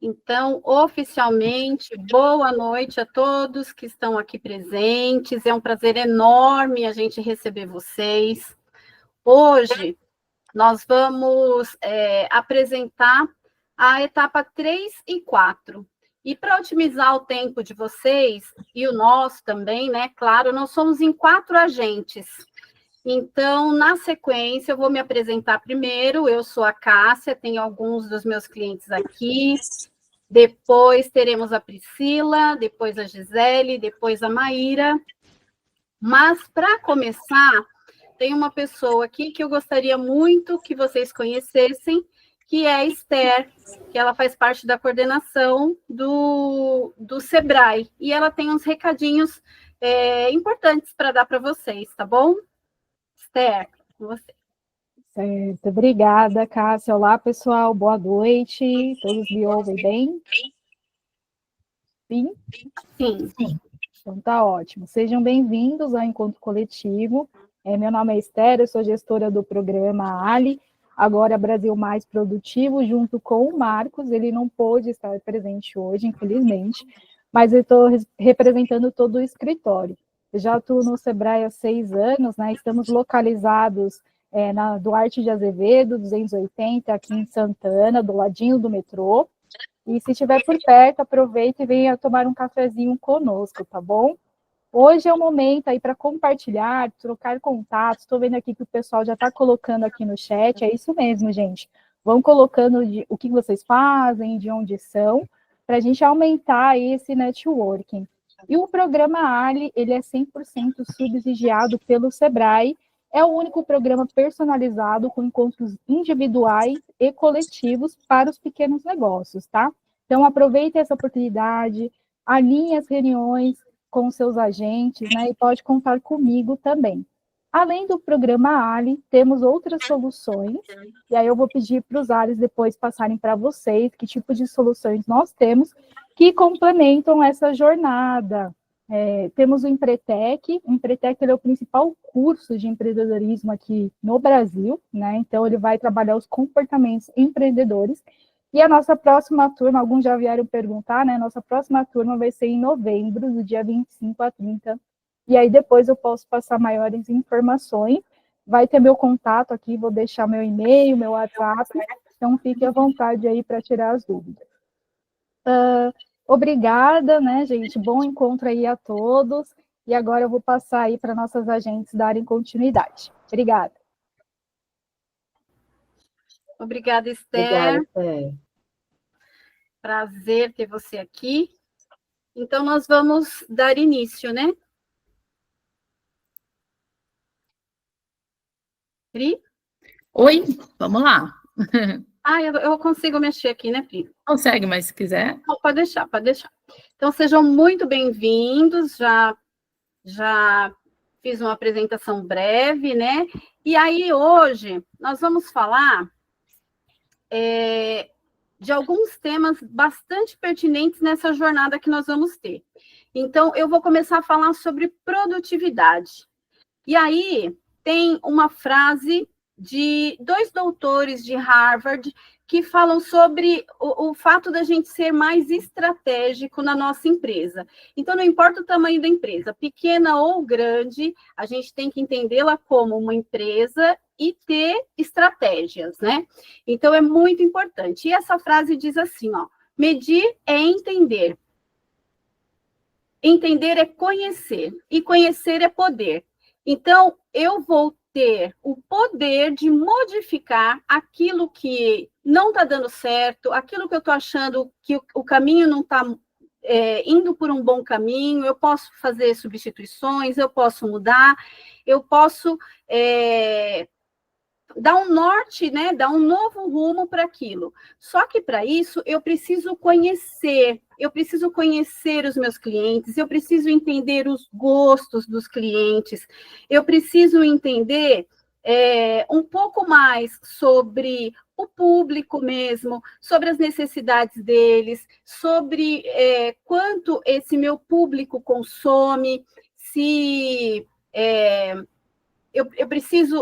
Então, oficialmente, boa noite a todos que estão aqui presentes. É um prazer enorme a gente receber vocês. Hoje, nós vamos apresentar a etapa 3 e 4. E para otimizar o tempo de vocês, e o nosso também, né? Claro, nós somos em 4 agentes. Então, na sequência, eu vou me apresentar primeiro. Eu sou a Cássia, tenho alguns dos meus clientes aqui. Depois teremos a Priscila, depois a Gisele, depois a Maíra. Mas, para começar, tem uma pessoa aqui que eu gostaria muito que vocês conhecessem, que é a Esther, que ela faz parte da coordenação do Sebrae. E ela tem uns recadinhos importantes para dar para vocês, tá bom? Esther, com você. Certo, obrigada, Cássia. Olá, pessoal, boa noite. Todos me ouvem bem? Sim? Sim. Então tá ótimo. Sejam bem-vindos ao Encontro Coletivo. Meu nome é Esther, eu sou gestora do programa Ali, agora Brasil Mais Produtivo, junto com o Marcos. Ele não pôde estar presente hoje, infelizmente, mas eu estou representando todo o escritório. Eu já atuo no Sebrae há 6 anos, né? Estamos localizados na Duarte de Azevedo, 280, aqui em Santana, do ladinho do metrô. E se estiver por perto, aproveita e venha tomar um cafezinho conosco, tá bom? Hoje é o momento aí para compartilhar, trocar contatos. Estou vendo aqui que o pessoal já está colocando aqui no chat. É isso mesmo, gente. Vão colocando o que vocês fazem, de onde são, para a gente aumentar esse networking. E o programa Ali, ele é 100% subsidiado pelo Sebrae. É o único programa personalizado com encontros individuais e coletivos para os pequenos negócios, tá? Então, aproveite essa oportunidade, alinhe as reuniões com seus agentes, né? E pode contar comigo também. Além do programa Ali, temos outras soluções, e aí eu vou pedir para os Alis depois passarem para vocês que tipo de soluções nós temos que complementam essa jornada. Temos o Empretec. O Empretec ele é o principal curso de empreendedorismo aqui no Brasil, né? Então, ele vai trabalhar os comportamentos empreendedores. E a nossa próxima turma, alguns já vieram perguntar, né? Nossa próxima turma vai ser em novembro, do dia 25 a 30. E aí, depois eu posso passar maiores informações. Vai ter meu contato aqui, vou deixar meu e-mail, meu WhatsApp. Então, fique à vontade aí para tirar as dúvidas. Obrigada, né, gente? Bom encontro aí a todos. E agora eu vou passar aí para nossas agentes darem continuidade. Obrigada. Obrigada, Esther. Obrigada, Esther. Prazer ter você aqui. Então, nós vamos dar início, né? Pri? Oi, vamos lá. Eu consigo mexer aqui, né, Pri? Consegue, mas se quiser. Não, pode deixar, pode deixar. Então, sejam muito bem-vindos, já fiz uma apresentação breve, né? E aí, hoje, nós vamos falar de alguns temas bastante pertinentes nessa jornada que nós vamos ter. Então, eu vou começar a falar sobre produtividade. E aí, tem uma frase de 2 doutores de Harvard que falam sobre o fato da gente ser mais estratégico na nossa empresa. Então, não importa o tamanho da empresa, pequena ou grande, a gente tem que entendê-la como uma empresa e ter estratégias, né? Então, é muito importante. E essa frase diz assim, ó, medir é entender. Entender é conhecer, e conhecer é poder. Então, eu vou ter o poder de modificar aquilo que não está dando certo, aquilo que eu estou achando que o caminho não está indo por um bom caminho, eu posso fazer substituições, eu posso mudar, eu posso dar um norte, né, dar um novo rumo para aquilo. Só que para isso eu preciso conhecer os meus clientes, eu preciso entender os gostos dos clientes, eu preciso entender um pouco mais sobre o público mesmo, sobre as necessidades deles, sobre quanto esse meu público consome, se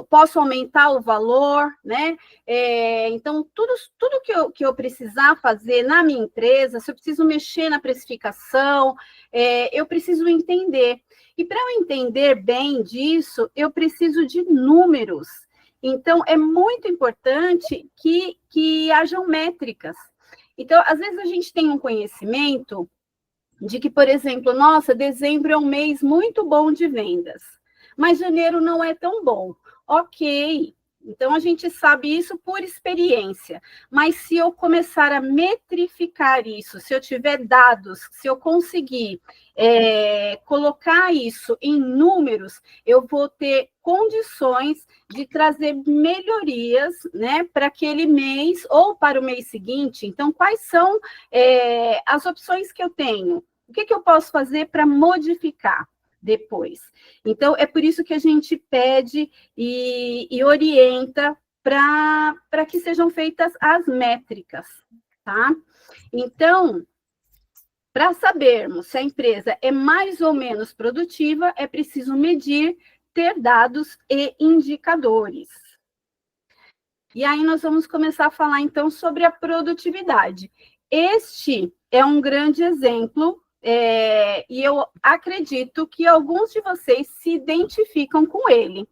posso aumentar o valor, né? Então, tudo que eu precisar fazer na minha empresa, se eu preciso mexer na precificação, eu preciso entender. E para eu entender bem disso, eu preciso de números. Então, é muito importante que hajam métricas. Então, às vezes a gente tem um conhecimento de que, por exemplo, nossa, dezembro é um mês muito bom de vendas, mas janeiro não é tão bom. Ok, então a gente sabe isso por experiência, mas se eu começar a metrificar isso, se eu tiver dados, se eu conseguir colocar isso em números, eu vou ter condições de trazer melhorias, né, para aquele mês ou para o mês seguinte. Então, quais são as opções que eu tenho? O que eu posso fazer para modificar depois? Então, é por isso que a gente pede e orienta para que sejam feitas as métricas, tá? Então, para sabermos se a empresa é mais ou menos produtiva, é preciso medir, ter dados e indicadores. E aí nós vamos começar a falar, então, sobre a produtividade. Este é um grande exemplo, e eu acredito que alguns de vocês se identificam com ele.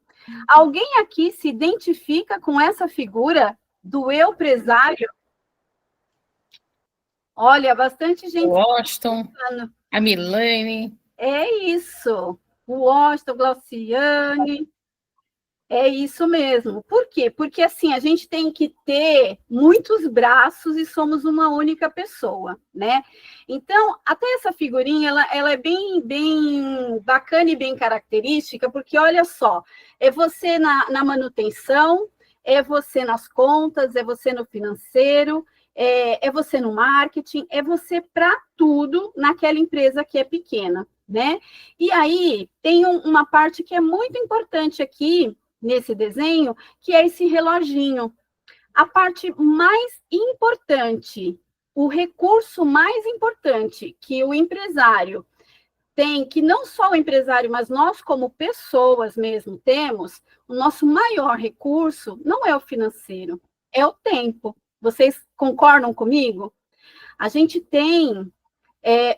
Alguém aqui se identifica com essa figura do empresário? Olha, bastante gente. Washington, a Milene. É isso. O Washington, Glauciane. É isso mesmo. Por quê? Porque, assim, a gente tem que ter muitos braços e somos uma única pessoa, né? Então, até essa figurinha, ela é bem bacana e bem característica, porque, olha só, é você na manutenção, é você nas contas, é você no financeiro, é você no marketing, é você para tudo naquela empresa que é pequena, né? E aí, tem uma parte que é muito importante aqui, nesse desenho, que é esse reloginho. A parte mais importante, o recurso mais importante que o empresário tem, que não só o empresário, mas nós como pessoas mesmo temos, o nosso maior recurso não é o financeiro, é o tempo. Vocês concordam comigo? A gente tem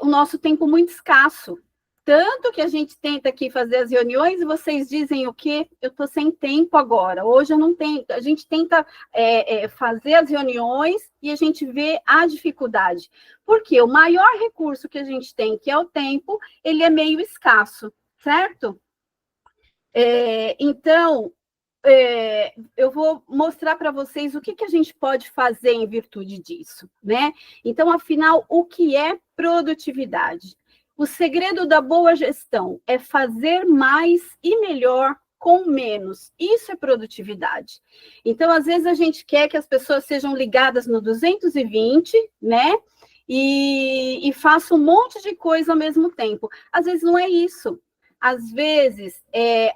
o nosso tempo muito escasso. Tanto que a gente tenta aqui fazer as reuniões e vocês dizem o quê? Eu estou sem tempo agora, hoje eu não tenho. A gente tenta fazer as reuniões e a gente vê a dificuldade. Porque o maior recurso que a gente tem, que é o tempo, ele é meio escasso, certo? Então, eu vou mostrar para vocês o que a gente pode fazer em virtude disso, né? Então, afinal, o que é produtividade? O segredo da boa gestão é fazer mais e melhor com menos. Isso é produtividade. Então, às vezes, a gente quer que as pessoas sejam ligadas no 220, né? E façam um monte de coisa ao mesmo tempo. Às vezes, não é isso. Às vezes,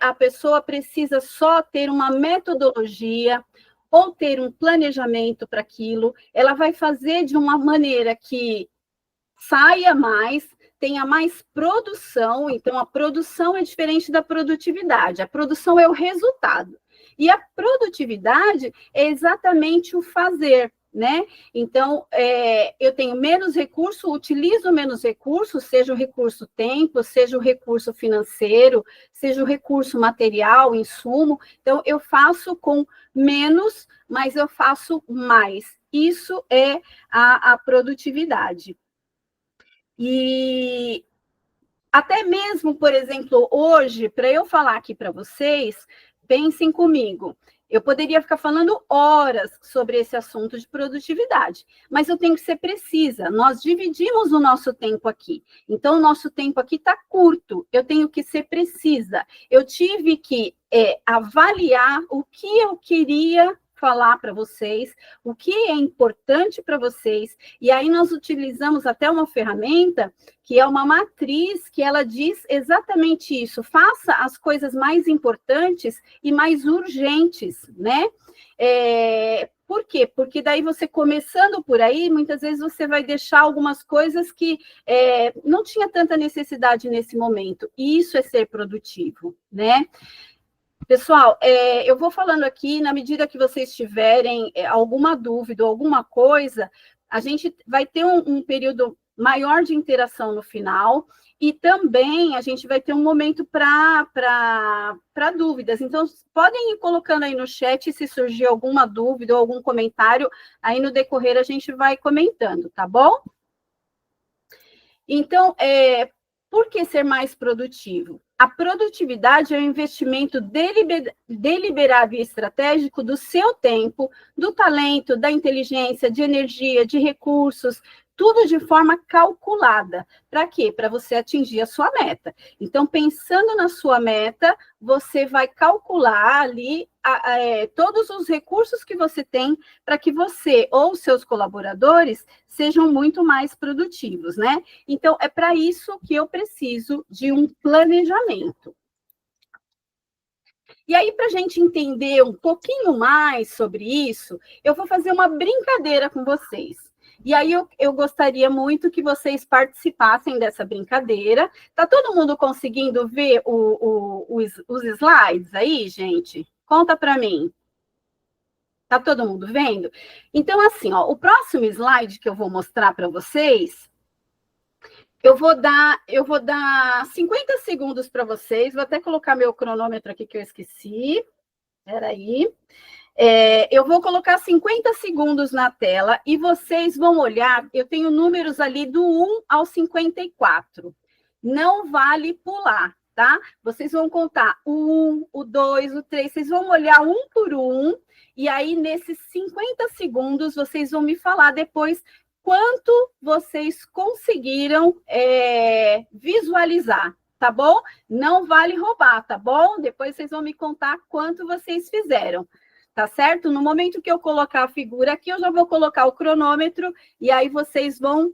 a pessoa precisa só ter uma metodologia ou ter um planejamento para aquilo. Ela vai fazer de uma maneira que saia mais, tenha mais produção. Então, a produção é diferente da produtividade. A produção é o resultado. E a produtividade é exatamente o fazer, né? Então, eu tenho menos recurso, utilizo menos recurso, seja o recurso tempo, seja o recurso financeiro, seja o recurso material, insumo. Então, eu faço com menos, mas eu faço mais. Isso é a produtividade. E até mesmo, por exemplo, hoje, para eu falar aqui para vocês, pensem comigo, eu poderia ficar falando horas sobre esse assunto de produtividade, mas eu tenho que ser precisa. Nós dividimos o nosso tempo aqui. Então, o nosso tempo aqui está curto. Eu tenho que ser precisa. Eu tive que avaliar o que eu queria falar para vocês, o que é importante para vocês, e aí nós utilizamos até uma ferramenta que é uma matriz que ela diz exatamente isso, faça as coisas mais importantes e mais urgentes, né? Por quê? Porque daí você começando por aí, muitas vezes você vai deixar algumas coisas que não tinha tanta necessidade nesse momento, e isso é ser produtivo, né? Pessoal, eu vou falando aqui, na medida que vocês tiverem alguma dúvida ou alguma coisa, a gente vai ter um período maior de interação no final, e também a gente vai ter um momento para dúvidas. Então, podem ir colocando aí no chat se surgir alguma dúvida ou algum comentário, aí no decorrer a gente vai comentando, tá bom? Então, por que ser mais produtivo? A produtividade é um investimento deliberado e estratégico do seu tempo, do talento, da inteligência, de energia, de recursos, tudo de forma calculada. Para quê? Para você atingir a sua meta. Então, pensando na sua meta, você vai calcular ali todos os recursos que você tem para que você ou seus colaboradores sejam muito mais produtivos, né? Então, é para isso que eu preciso de um planejamento. E aí, para a gente entender um pouquinho mais sobre isso, eu vou fazer uma brincadeira com vocês. E aí, eu gostaria muito que vocês participassem dessa brincadeira. Tá todo mundo conseguindo ver os slides aí, gente? Conta para mim. Tá todo mundo vendo? Então, assim, ó, o próximo slide que eu vou mostrar para vocês, eu vou dar 50 segundos para vocês. Vou até colocar meu cronômetro aqui que eu esqueci. Espera aí. Eu vou colocar 50 segundos na tela e vocês vão olhar. Eu tenho números ali do 1 ao 54. Não vale pular, tá? Vocês vão contar o 1, o 2, o 3. Vocês vão olhar um por um. E aí, nesses 50 segundos, vocês vão me falar depois quanto vocês conseguiram visualizar, tá bom? Não vale roubar, tá bom? Depois vocês vão me contar quanto vocês fizeram, tá certo? No momento que eu colocar a figura aqui, eu já vou colocar o cronômetro e aí vocês vão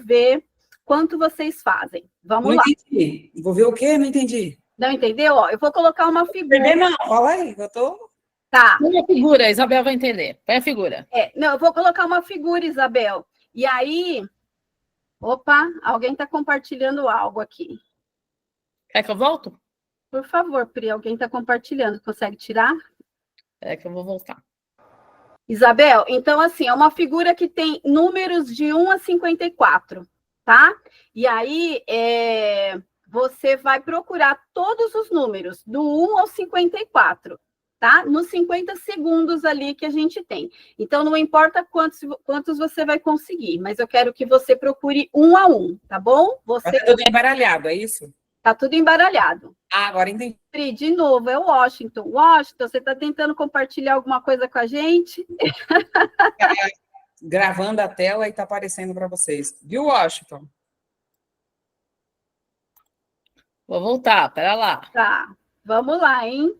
ver quanto vocês fazem. Vamos lá. Não entendi. Vou ver o quê? Não entendi. Não entendeu? Ó, eu vou colocar uma figura. Não, fala aí, eu tô... Tá. Põe a figura, a Isabel vai entender. Põe a figura. Não, eu vou colocar uma figura, Isabel. E aí... Opa, alguém está compartilhando algo aqui. Quer que eu volto? Por favor, Pri, alguém está compartilhando. Consegue tirar? É que eu vou voltar. Isabel, então, assim, é uma figura que tem números de 1 a 54, tá? E aí, você vai procurar todos os números, do 1 ao 54, tá? Nos 50 segundos ali que a gente tem. Então, não importa quantos você vai conseguir, mas eu quero que você procure um a um, tá bom? Tá tudo embaralhado, é isso? Tá tudo embaralhado. Ah, agora entendi. De novo, é o Washington. Washington, você está tentando compartilhar alguma coisa com a gente? Gravando a tela e está aparecendo para vocês. Viu, Washington? Vou voltar, pera lá. Tá, vamos lá, hein?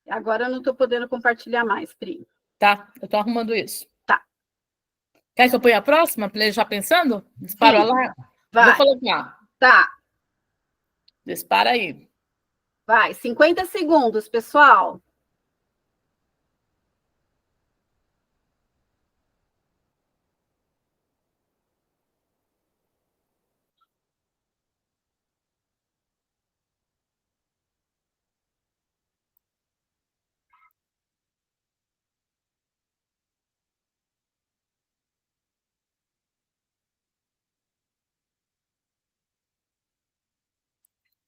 Agora eu não estou podendo compartilhar mais, Pri. Tá, eu estou arrumando isso. Tá. Quer que eu ponha a próxima, para ele já pensando? Dispara lá? Vai. Vou colocar. Tá. Dispara aí. Vai, 50 segundos, pessoal.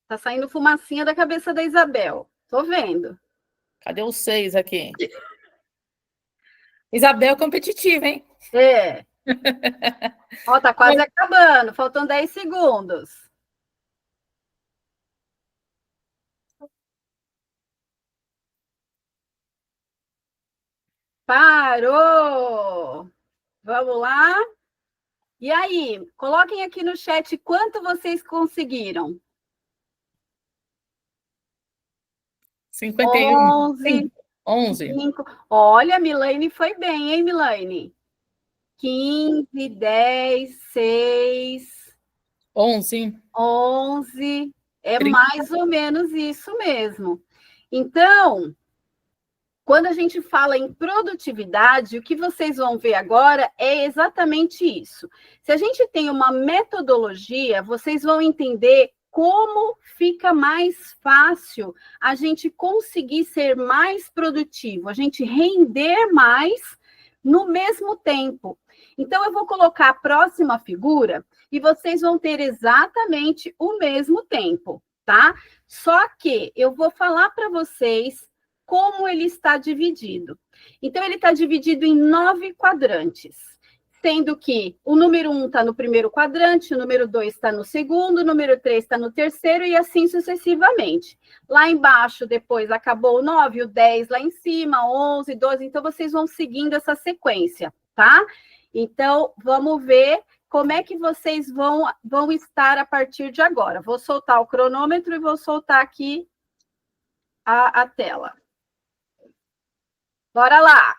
Tá saindo fumacinha da cabeça da Isabel. Tô vendo. Cadê os 6 aqui? Isabel competitiva, hein? Ó, tá quase acabando. Faltam 10 segundos. Parou! Vamos lá? E aí, coloquem aqui no chat quanto vocês conseguiram. 51. 11. 5. Olha, a Milane foi bem, hein, Milane? 15, 10, 6. 11. 11. É 30. mais ou menos isso mesmo. Então, Quando a gente fala em produtividade, o que vocês vão ver agora é exatamente isso. Se a gente tem uma metodologia, vocês vão entender como fica mais fácil a gente conseguir ser mais produtivo, a gente render mais no mesmo tempo. Então, eu vou colocar a próxima figura e vocês vão ter exatamente o mesmo tempo, tá? Só que eu vou falar para vocês como ele está dividido. Então, ele está dividido em 9 quadrantes, sendo que o número 1 está no primeiro quadrante, o número 2 está no segundo, o número 3 está no terceiro e assim sucessivamente. Lá embaixo, depois, acabou o 9, o 10 lá em cima, 11, 12, então vocês vão seguindo essa sequência, tá? Então, vamos ver como é que vocês vão estar a partir de agora. Vou soltar o cronômetro e vou soltar aqui a tela. Bora lá!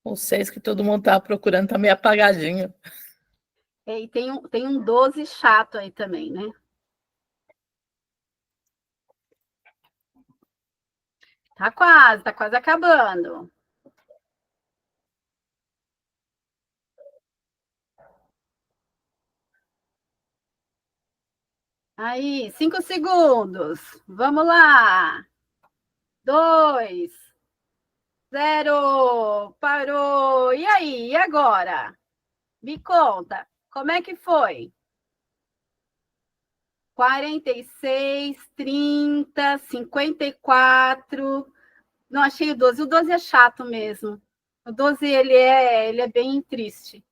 Os 6 que todo mundo estava procurando tá meio apagadinho. E tem um 12 chato aí também, né? Tá quase acabando. Aí, 5 segundos. Vamos lá. 2, 0. Parou. E aí, e agora? Me conta, como é que foi? 46, 30, 54. Não achei o 12. O 12 é chato mesmo. O 12 ele é bem triste.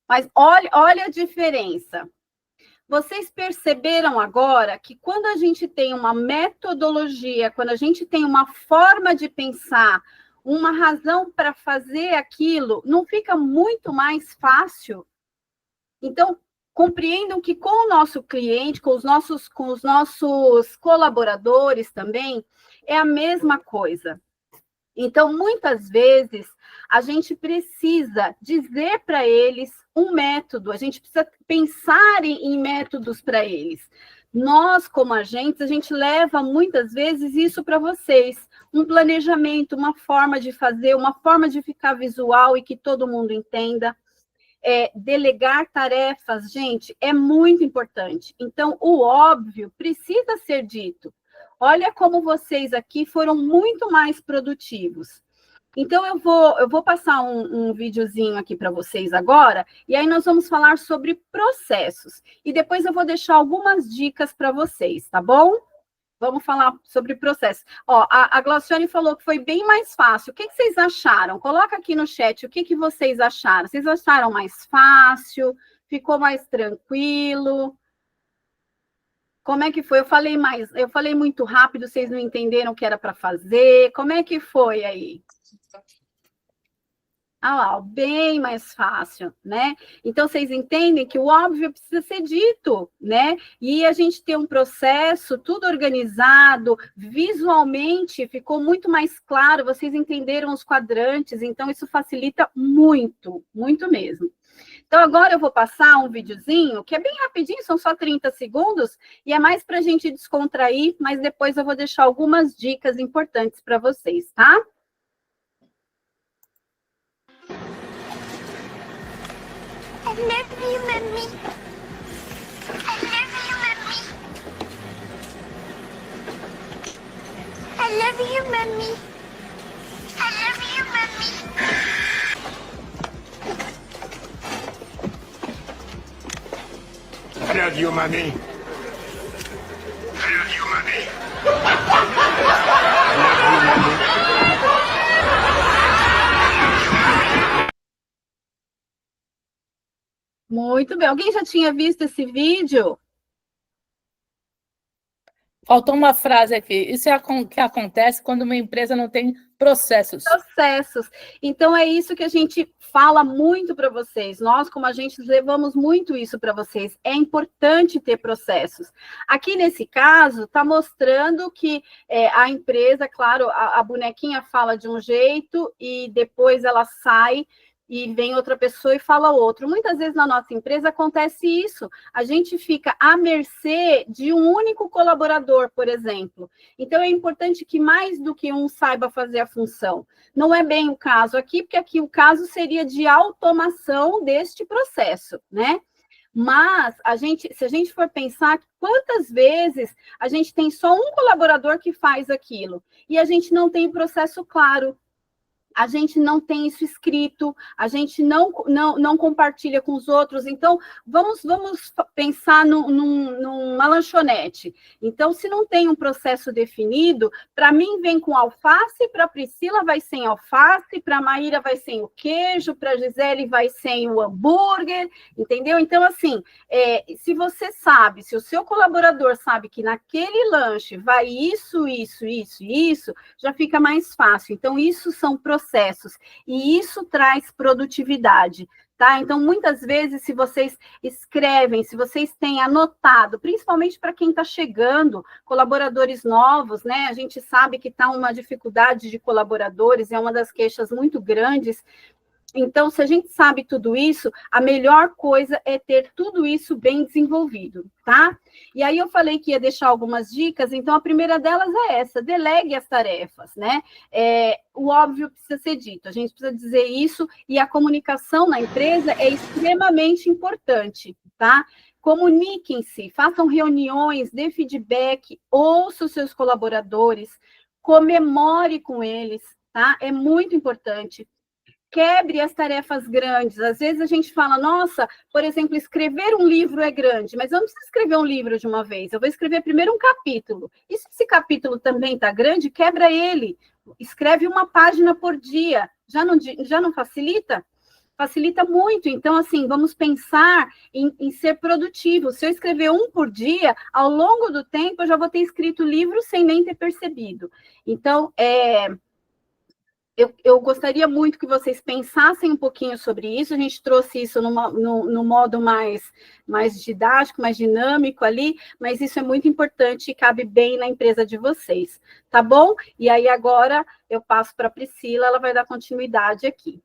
Mas olha a diferença. Vocês perceberam agora que quando a gente tem uma metodologia, quando a gente tem uma forma de pensar, uma razão para fazer aquilo, não fica muito mais fácil? Então, compreendam que com o nosso cliente, com os nossos colaboradores também, é a mesma coisa. Então, muitas vezes, a gente precisa dizer para eles um método, a gente precisa pensar em métodos para eles. Nós, como agentes, a gente leva muitas vezes isso para vocês, um planejamento, uma forma de fazer, uma forma de ficar visual e que todo mundo entenda. Delegar tarefas, gente, é muito importante. Então, o óbvio precisa ser dito. Olha como vocês aqui foram muito mais produtivos. Então, eu vou passar um videozinho aqui para vocês agora, e aí nós vamos falar sobre processos. E depois eu vou deixar algumas dicas para vocês, tá bom? Vamos falar sobre processo. Ó, a Glauciane falou que foi bem mais fácil. O que vocês acharam? Coloca aqui no chat o que vocês acharam. Vocês acharam mais fácil? Ficou mais tranquilo? Como é que foi? Eu falei muito rápido, vocês não entenderam o que era para fazer. Como é que foi aí? Ah lá, bem mais fácil, né? Então, vocês entendem que o óbvio precisa ser dito, né? E a gente tem um processo tudo organizado, visualmente ficou muito mais claro, vocês entenderam os quadrantes, então isso facilita muito, muito mesmo. Então, agora eu vou passar um videozinho, que é bem rapidinho, são só 30 segundos, e é mais para a gente descontrair, mas depois eu vou deixar algumas dicas importantes para vocês, tá? I love you, Mommy. I love you, Mommy. I love you, Mommy. I love you, Mommy. I love you, Mommy. I love you, Mommy. I love you, Mommy. Muito bem. Alguém já tinha visto esse vídeo? Faltou uma frase aqui. Isso é o que acontece quando uma empresa não tem Processos. Então, é isso que a gente fala muito para vocês. Nós, como agentes, levamos muito isso para vocês. É importante ter processos. Aqui, nesse caso, está mostrando que a empresa, claro, a bonequinha fala de um jeito e depois ela sai e vem outra pessoa e fala outro. Muitas vezes na nossa empresa acontece isso. A gente fica à mercê de um único colaborador, por exemplo. Então, é importante que mais do que um saiba fazer a função. Não é bem o caso aqui, porque aqui o caso seria de automação deste processo, né? Mas se a gente for pensar quantas vezes a gente tem só um colaborador que faz aquilo e a gente não tem processo claro, a gente não tem isso escrito, a gente não compartilha com os outros. Então, vamos pensar numa lanchonete. Então, se não tem um processo definido, para mim vem com alface, para a Priscila vai sem alface, para a Maíra vai sem o queijo, para a Gisele vai sem o hambúrguer, entendeu? Então, assim, se você sabe, se o seu colaborador sabe que naquele lanche vai isso, já fica mais fácil. Então, isso são processos, e isso traz produtividade, tá? Então, muitas vezes, se vocês escrevem, se vocês têm anotado, principalmente para quem está chegando, colaboradores novos, né? A gente sabe que está uma dificuldade de colaboradores, é uma das queixas muito grandes. Então, se a gente sabe tudo isso, a melhor coisa é ter tudo isso bem desenvolvido, tá? E aí eu falei que ia deixar algumas dicas, então a primeira delas é essa: delegue as tarefas, né? O óbvio precisa ser dito, a gente precisa dizer isso, e a comunicação na empresa é extremamente importante, tá? Comuniquem-se, façam reuniões, dê feedback, ouça os seus colaboradores, comemore com eles, tá? É muito importante. Quebre as tarefas grandes. Às vezes a gente fala, nossa, por exemplo, escrever um livro é grande, mas eu não preciso escrever um livro de uma vez, eu vou escrever primeiro um capítulo. E se esse capítulo também está grande, quebra ele. Escreve uma página por dia. Já não facilita? Facilita muito. Então, assim, vamos pensar em ser produtivo. Se eu escrever um por dia, ao longo do tempo, eu já vou ter escrito livro sem nem ter percebido. Então, eu gostaria muito que vocês pensassem um pouquinho sobre isso. A gente trouxe isso no modo mais didático, mais dinâmico ali, mas isso é muito importante e cabe bem na empresa de vocês, tá bom? E aí agora eu passo para a Priscila, ela vai dar continuidade aqui.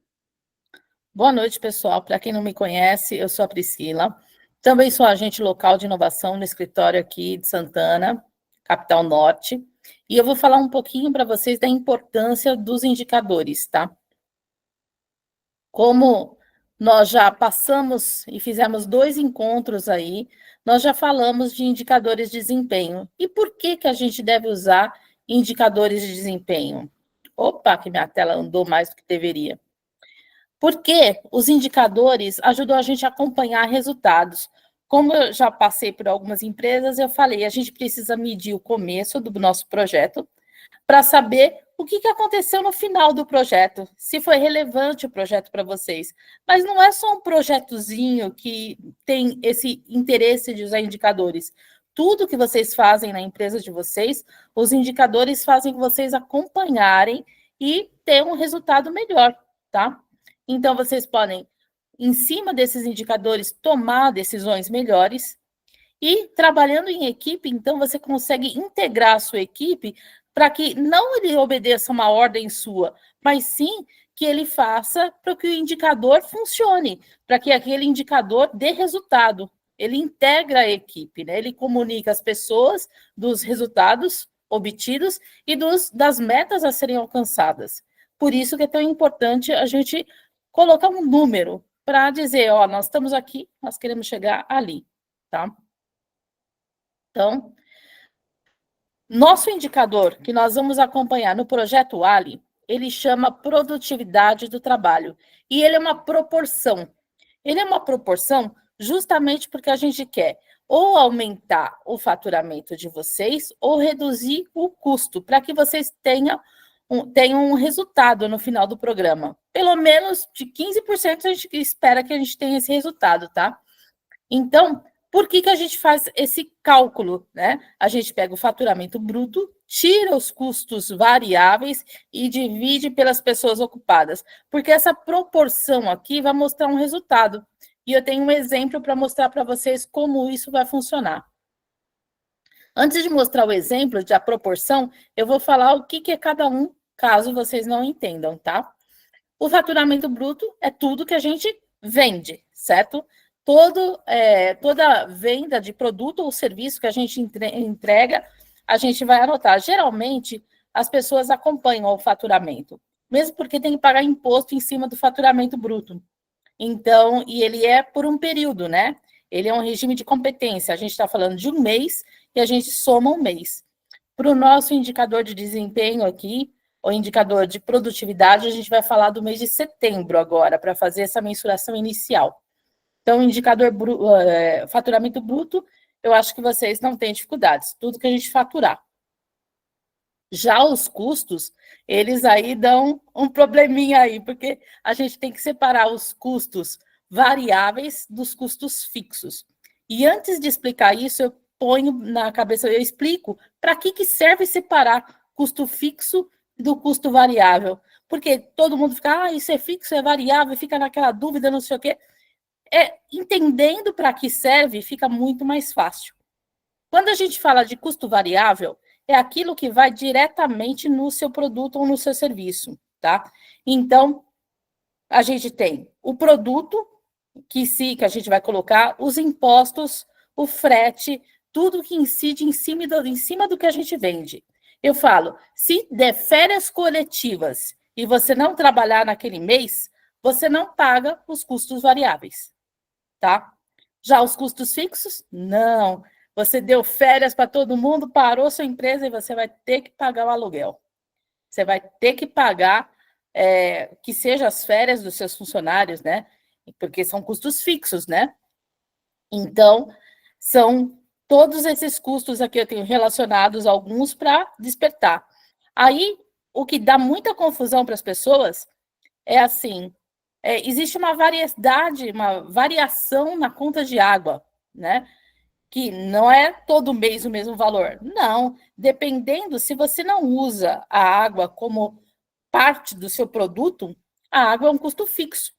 Boa noite, pessoal. Para quem não me conhece, eu sou a Priscila. Também sou agente local de inovação no escritório aqui de Santana, capital norte. E eu vou falar um pouquinho para vocês da importância dos indicadores, tá? Como nós já passamos e fizemos 2 encontros aí, nós já falamos de indicadores de desempenho. E por que a gente deve usar indicadores de desempenho? Opa, que minha tela andou mais do que deveria. Porque os indicadores ajudam a gente a acompanhar resultados. Como eu já passei por algumas empresas, eu falei, a gente precisa medir o começo do nosso projeto para saber o que aconteceu no final do projeto, se foi relevante o projeto para vocês. Mas não é só um projetozinho que tem esse interesse de usar indicadores. Tudo que vocês fazem na empresa de vocês, os indicadores fazem vocês acompanharem e ter um resultado melhor, tá? Então, vocês podem, em cima desses indicadores, tomar decisões melhores. E trabalhando em equipe, então, você consegue integrar a sua equipe para que não ele obedeça uma ordem sua, mas sim que ele faça para que o indicador funcione, para que aquele indicador dê resultado. Ele integra a equipe, né? Ele comunica as pessoas dos resultados obtidos e das metas a serem alcançadas. Por isso que é tão importante a gente colocar um número para dizer, ó, nós estamos aqui, nós queremos chegar ali, tá? Então, nosso indicador que nós vamos acompanhar no projeto Ali, ele chama produtividade do trabalho. E ele é uma proporção. Ele é uma proporção justamente porque a gente quer ou aumentar o faturamento de vocês ou reduzir o custo, para que vocês tenham um resultado no final do programa. Pelo menos de 15% a gente espera que a gente tenha esse resultado, tá? Então, por que a gente faz esse cálculo, né? A gente pega o faturamento bruto, tira os custos variáveis e divide pelas pessoas ocupadas, porque essa proporção aqui vai mostrar um resultado. E eu tenho um exemplo para mostrar para vocês como isso vai funcionar. Antes de mostrar o exemplo da proporção, eu vou falar o que é cada um, caso vocês não entendam, tá? O faturamento bruto é tudo que a gente vende, certo? Toda venda de produto ou serviço que a gente entrega, a gente vai anotar. Geralmente, as pessoas acompanham o faturamento, mesmo porque tem que pagar imposto em cima do faturamento bruto. Então, e ele é por um período, né? Ele é um regime de competência. A gente está falando de um mês e a gente soma um mês. Para o nosso indicador de desempenho aqui, o indicador de produtividade, a gente vai falar do mês de setembro agora, para fazer essa mensuração inicial. Então, indicador faturamento bruto, eu acho que vocês não têm dificuldades, tudo que a gente faturar. Já os custos, eles aí dão um probleminha aí, porque a gente tem que separar os custos variáveis dos custos fixos. E antes de explicar isso, eu ponho na cabeça, eu explico para que serve separar custo fixo do custo variável. Porque todo mundo fica, isso é fixo, é variável, fica naquela dúvida, não sei o quê. Entendendo para que serve, fica muito mais fácil. Quando a gente fala de custo variável, é aquilo que vai diretamente no seu produto ou no seu serviço, tá? Então, a gente tem o produto, que a gente vai colocar, os impostos, o frete, tudo que incide em cima do que a gente vende. Eu falo, se der férias coletivas e você não trabalhar naquele mês, você não paga os custos variáveis, tá? Já os custos fixos, não. Você deu férias para todo mundo, parou sua empresa e você vai ter que pagar o aluguel. Você vai ter que pagar, que seja as férias dos seus funcionários, né? Porque são custos fixos, né? Então, são todos esses custos aqui eu tenho relacionados alguns para despertar. Aí, o que dá muita confusão para as pessoas é assim, existe uma variação na conta de água, né? Que não é todo mês o mesmo valor. Não, dependendo, se você não usa a água como parte do seu produto, a água é um custo fixo,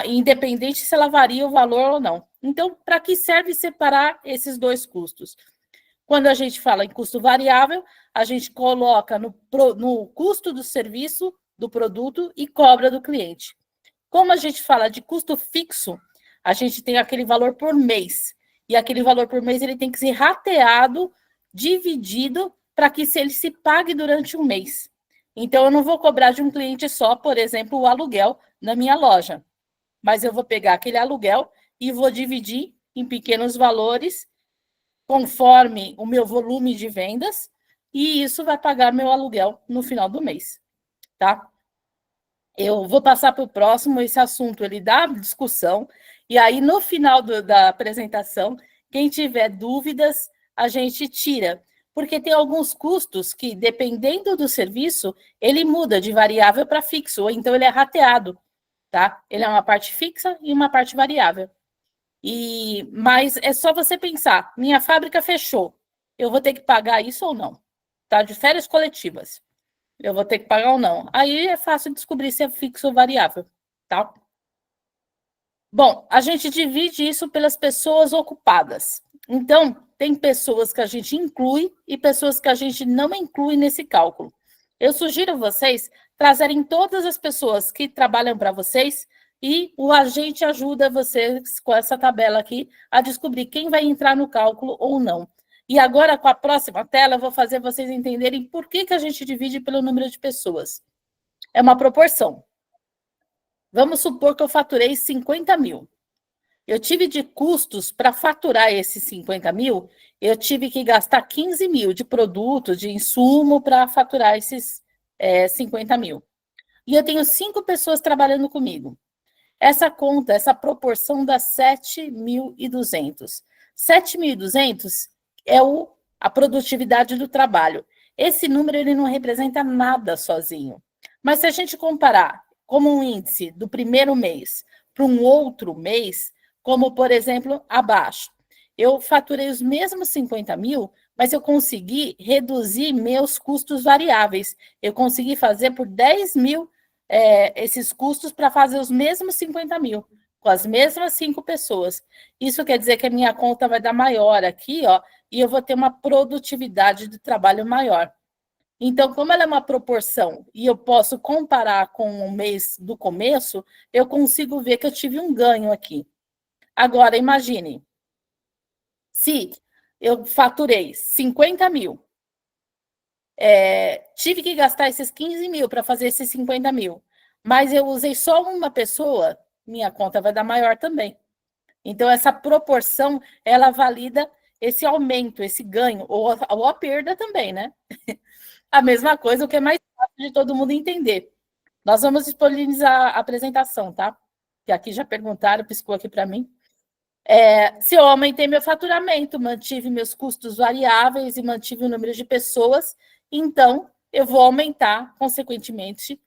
independente se ela varia o valor ou não. Então, para que serve separar esses dois custos? Quando a gente fala em custo variável, a gente coloca no custo do serviço, do produto e cobra do cliente. Como a gente fala de custo fixo, a gente tem aquele valor por mês. E aquele valor por mês ele tem que ser rateado, dividido, para que ele se pague durante um mês. Então, eu não vou cobrar de um cliente só, por exemplo, o aluguel na minha loja. Mas eu vou pegar aquele aluguel e vou dividir em pequenos valores, conforme o meu volume de vendas, e isso vai pagar meu aluguel no final do mês, tá? Eu vou passar para o próximo, esse assunto ele dá discussão, e aí no final da apresentação, quem tiver dúvidas, a gente tira, porque tem alguns custos que, dependendo do serviço, ele muda de variável para fixo, ou então ele é rateado, tá? Ele é uma parte fixa e uma parte variável. Mas é só você pensar, minha fábrica fechou, eu vou ter que pagar isso ou não? Tá? De férias coletivas. Eu vou ter que pagar ou não. Aí é fácil descobrir se é fixo ou variável, tá? Bom, a gente divide isso pelas pessoas ocupadas. Então, tem pessoas que a gente inclui e pessoas que a gente não inclui nesse cálculo. Eu sugiro vocês trazerem todas as pessoas que trabalham para vocês e o agente ajuda vocês com essa tabela aqui a descobrir quem vai entrar no cálculo ou não. E agora, com a próxima tela, eu vou fazer vocês entenderem por que a gente divide pelo número de pessoas. É uma proporção. Vamos supor que eu faturei 50 mil. Eu tive de custos para faturar esses 50 mil, eu tive que gastar 15 mil de produto, de insumo para faturar esses 50 mil. E eu tenho 5 pessoas trabalhando comigo. Essa conta, essa proporção dá 7.200. 7.200 é a produtividade do trabalho. Esse número ele não representa nada sozinho. Mas se a gente comparar como um índice do primeiro mês para um outro mês, como, por exemplo, abaixo, eu faturei os mesmos 50 mil, mas eu consegui reduzir meus custos variáveis. Eu consegui fazer por 10 mil esses custos para fazer os mesmos 50 mil, com as mesmas 5 pessoas. Isso quer dizer que a minha conta vai dar maior aqui, ó, e eu vou ter uma produtividade de trabalho maior. Então, como ela é uma proporção e eu posso comparar com o mês do começo, eu consigo ver que eu tive um ganho aqui. Agora, imagine, se eu faturei 50 mil, tive que gastar esses 15 mil para fazer esses 50 mil, mas eu usei só uma pessoa, minha conta vai dar maior também. Então, essa proporção, ela valida esse aumento, esse ganho, ou a perda também, né? A mesma coisa, o que é mais fácil de todo mundo entender. Nós vamos disponibilizar a apresentação, tá? Que aqui já perguntaram, piscou aqui para mim. Se eu aumentei meu faturamento, mantive meus custos variáveis e mantive o número de pessoas, então eu vou aumentar, consequentemente,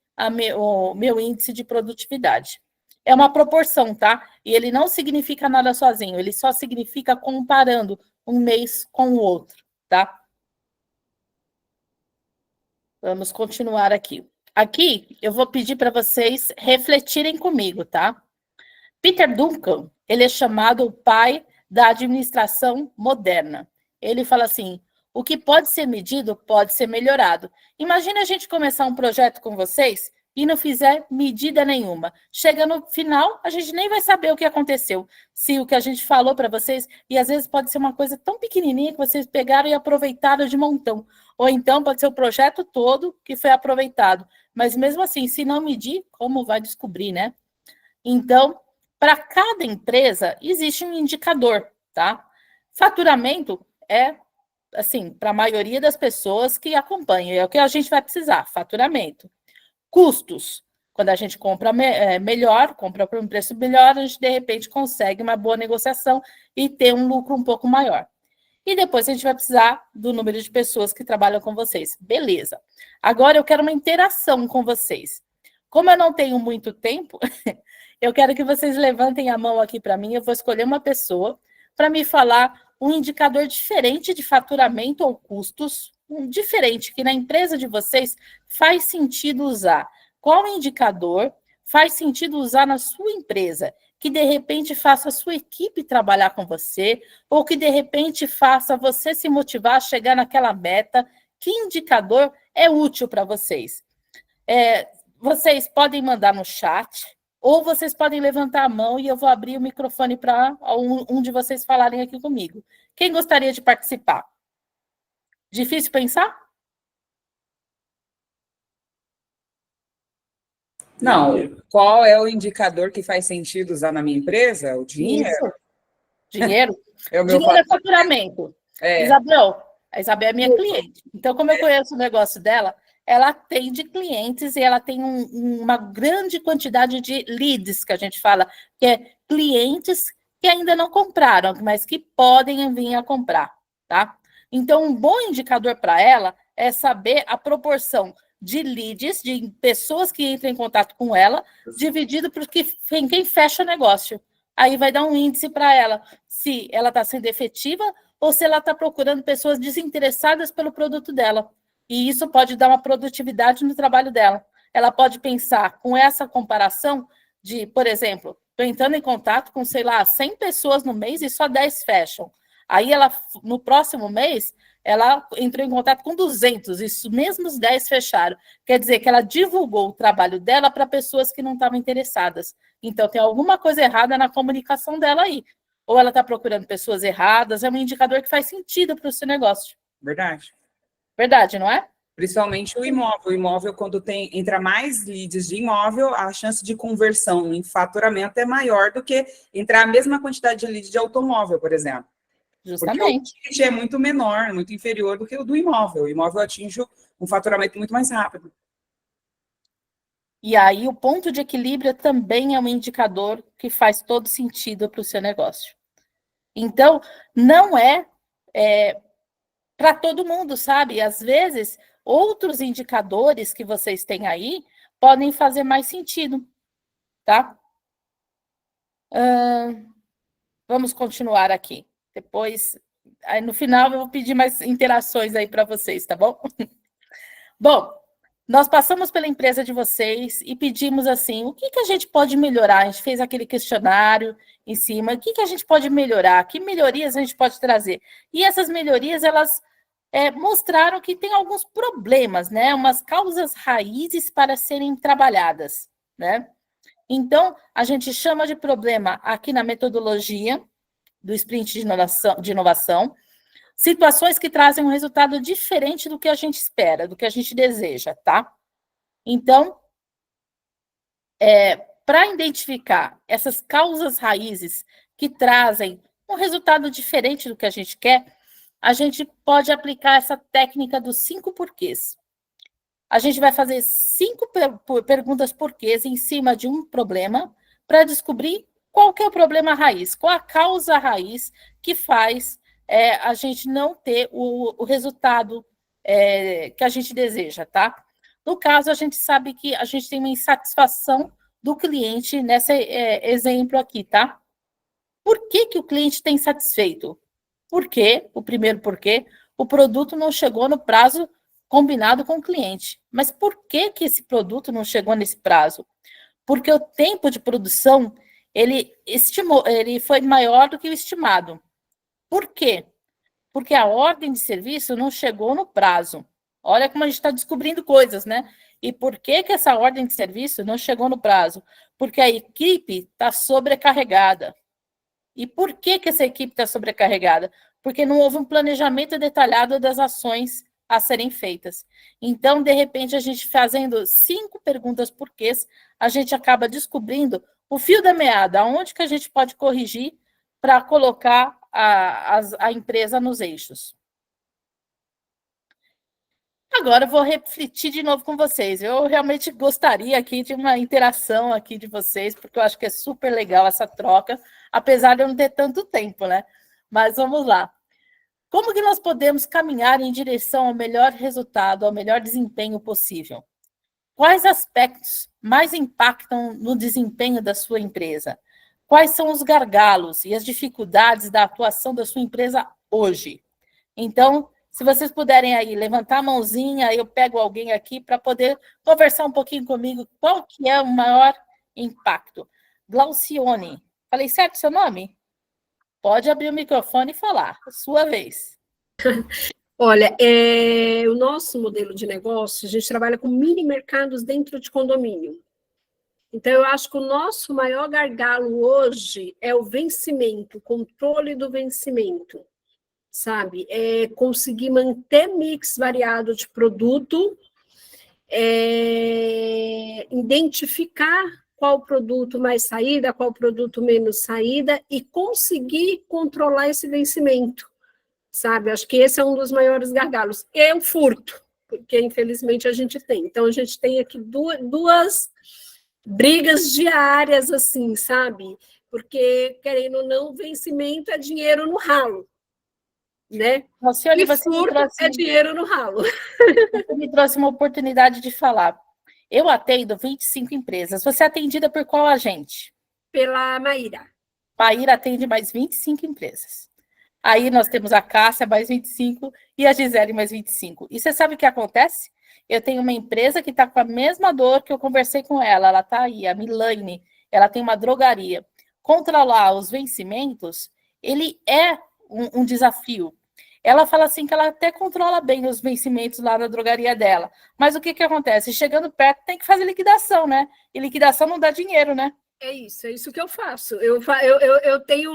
o meu índice de produtividade. É uma proporção, tá? E ele não significa nada sozinho, ele só significa comparando um mês com o outro, tá? Vamos continuar aqui. Aqui, eu vou pedir para vocês refletirem comigo, tá? Peter Duncan, ele é chamado o pai da administração moderna. Ele fala assim, o que pode ser medido pode ser melhorado. Imagina a gente começar um projeto com vocês e não fizer medida nenhuma. Chega no final, a gente nem vai saber o que aconteceu. Se o que a gente falou para vocês, e às vezes pode ser uma coisa tão pequenininha que vocês pegaram e aproveitaram de montão. Ou então pode ser o projeto todo que foi aproveitado. Mas mesmo assim, se não medir, como vai descobrir, né? Então, para cada empresa, existe um indicador, tá? Faturamento é, assim, para a maioria das pessoas que acompanham, é o que a gente vai precisar, faturamento. Custos, quando a gente compra melhor, compra por um preço melhor, a gente, de repente, consegue uma boa negociação e ter um lucro um pouco maior. E depois a gente vai precisar do número de pessoas que trabalham com vocês. Beleza. Agora eu quero uma interação com vocês. Como eu não tenho muito tempo, eu quero que vocês levantem a mão aqui para mim, eu vou escolher uma pessoa para me falar um indicador diferente de faturamento ou custos, um diferente, que na empresa de vocês faz sentido usar. Qual indicador faz sentido usar na sua empresa? Que de repente faça a sua equipe trabalhar com você, ou que de repente faça você se motivar a chegar naquela meta. Que indicador é útil para vocês? Vocês podem mandar no chat, ou vocês podem levantar a mão e eu vou abrir o microfone para um de vocês falarem aqui comigo. Quem gostaria de participar? Difícil pensar? Não, qual é o indicador que faz sentido usar na minha empresa? O dinheiro? Isso. Dinheiro? É o meu Dinheiro é faturamento. É. Isabel, a Isabel é minha cliente. Então, como eu conheço o negócio dela, ela atende clientes e ela tem uma grande quantidade de leads, que a gente fala, que é clientes que ainda não compraram, mas que podem vir a comprar, tá? Então, um bom indicador para ela é saber a proporção de leads, de pessoas que entram em contato com ela, dividido por quem fecha o negócio. Aí vai dar um índice para ela, se ela está sendo efetiva ou se ela está procurando pessoas desinteressadas pelo produto dela. E isso pode dar uma produtividade no trabalho dela. Ela pode pensar com essa comparação de, por exemplo, estou entrando em contato com, sei lá, 100 pessoas no mês e só 10 fecham. Aí, no próximo mês, ela entrou em contato com 200, e mesmo os 10 fecharam. Quer dizer que ela divulgou o trabalho dela para pessoas que não estavam interessadas. Então, tem alguma coisa errada na comunicação dela aí. Ou ela está procurando pessoas erradas, é um indicador que faz sentido para o seu negócio. Verdade. Verdade, não é? Principalmente o imóvel. O imóvel, quando entra mais leads de imóvel, a chance de conversão em faturamento é maior do que entrar a mesma quantidade de leads de automóvel, por exemplo. Justamente. Porque o ticket é muito menor, muito inferior do que o do imóvel. O imóvel atinge um faturamento muito mais rápido. E aí, o ponto de equilíbrio também é um indicador que faz todo sentido para o seu negócio. Então, não é para todo mundo, sabe? Às vezes, outros indicadores que vocês têm aí podem fazer mais sentido, tá? Vamos continuar aqui. Depois, aí no final eu vou pedir mais interações aí para vocês, tá bom? Bom, nós passamos pela empresa de vocês e pedimos assim, o que a gente pode melhorar? A gente fez aquele questionário em cima, o que a gente pode melhorar? Que melhorias a gente pode trazer? E essas melhorias, elas mostraram que tem alguns problemas, né? Umas causas raízes para serem trabalhadas, né? Então, a gente chama de problema aqui na metodologia do sprint de inovação, situações que trazem um resultado diferente do que a gente espera, do que a gente deseja, tá? Então, para identificar essas causas raízes que trazem um resultado diferente do que a gente quer, a gente pode aplicar essa técnica dos 5 porquês. A gente vai fazer 5 perguntas porquês em cima de um problema para descobrir qual que é o problema raiz, qual a causa raiz que faz a gente não ter o resultado que a gente deseja, tá? No caso, a gente sabe que a gente tem uma insatisfação do cliente nesse exemplo aqui, tá? Por que o cliente está insatisfeito? Porque, o primeiro porquê, o produto não chegou no prazo combinado com o cliente. Mas por que esse produto não chegou nesse prazo? Porque o tempo de produção, ele foi maior do que o estimado. Por quê? Porque a ordem de serviço não chegou no prazo. Olha como a gente está descobrindo coisas, né? E por que essa ordem de serviço não chegou no prazo? Porque a equipe está sobrecarregada. E por que essa equipe está sobrecarregada? Porque não houve um planejamento detalhado das ações a serem feitas. Então, de repente, a gente fazendo 5 perguntas porquês, a gente acaba descobrindo o fio da meada, onde que a gente pode corrigir para colocar a empresa nos eixos. Agora eu vou refletir de novo com vocês. Eu realmente gostaria aqui de uma interação aqui de vocês, porque eu acho que é super legal essa troca, apesar de eu não ter tanto tempo, né? Mas vamos lá. Como que nós podemos caminhar em direção ao melhor resultado, ao melhor desempenho possível? Quais aspectos mais impactam no desempenho da sua empresa? Quais são os gargalos e as dificuldades da atuação da sua empresa hoje? Então, se vocês puderem aí levantar a mãozinha, eu pego alguém aqui para poder conversar um pouquinho comigo, qual que é o maior impacto? Glaucione, falei certo seu nome? Pode abrir o microfone e falar, sua vez. Olha, o nosso modelo de negócio, a gente trabalha com mini mercados dentro de condomínio. Então, eu acho que o nosso maior gargalo hoje é o vencimento, o controle do vencimento, sabe? É conseguir manter mix variado de produto, identificar qual produto mais saída, qual produto menos saída e conseguir controlar esse vencimento, sabe? Acho que esse é um dos maiores gargalos. E o furto, porque infelizmente a gente tem. Então, a gente tem aqui duas brigas diárias, assim, sabe? Porque, querendo ou não, vencimento é dinheiro no ralo, né? Alcione, e furto é dinheiro no ralo. Você me trouxe uma oportunidade de falar. Eu atendo 25 empresas. Você é atendida por qual agente? Pela Maíra. Maíra atende mais 25 empresas. Aí nós temos a Cássia, mais 25, e a Gisele, mais 25. E você sabe o que acontece? Eu tenho uma empresa que está com a mesma dor que eu conversei com ela está aí, a Milane, ela tem uma drogaria. Controlar os vencimentos, ele é um desafio. Ela fala assim que ela até controla bem os vencimentos lá na drogaria dela. Mas o que acontece? Chegando perto, tem que fazer liquidação, né? E liquidação não dá dinheiro, né? É isso que eu faço. Eu tenho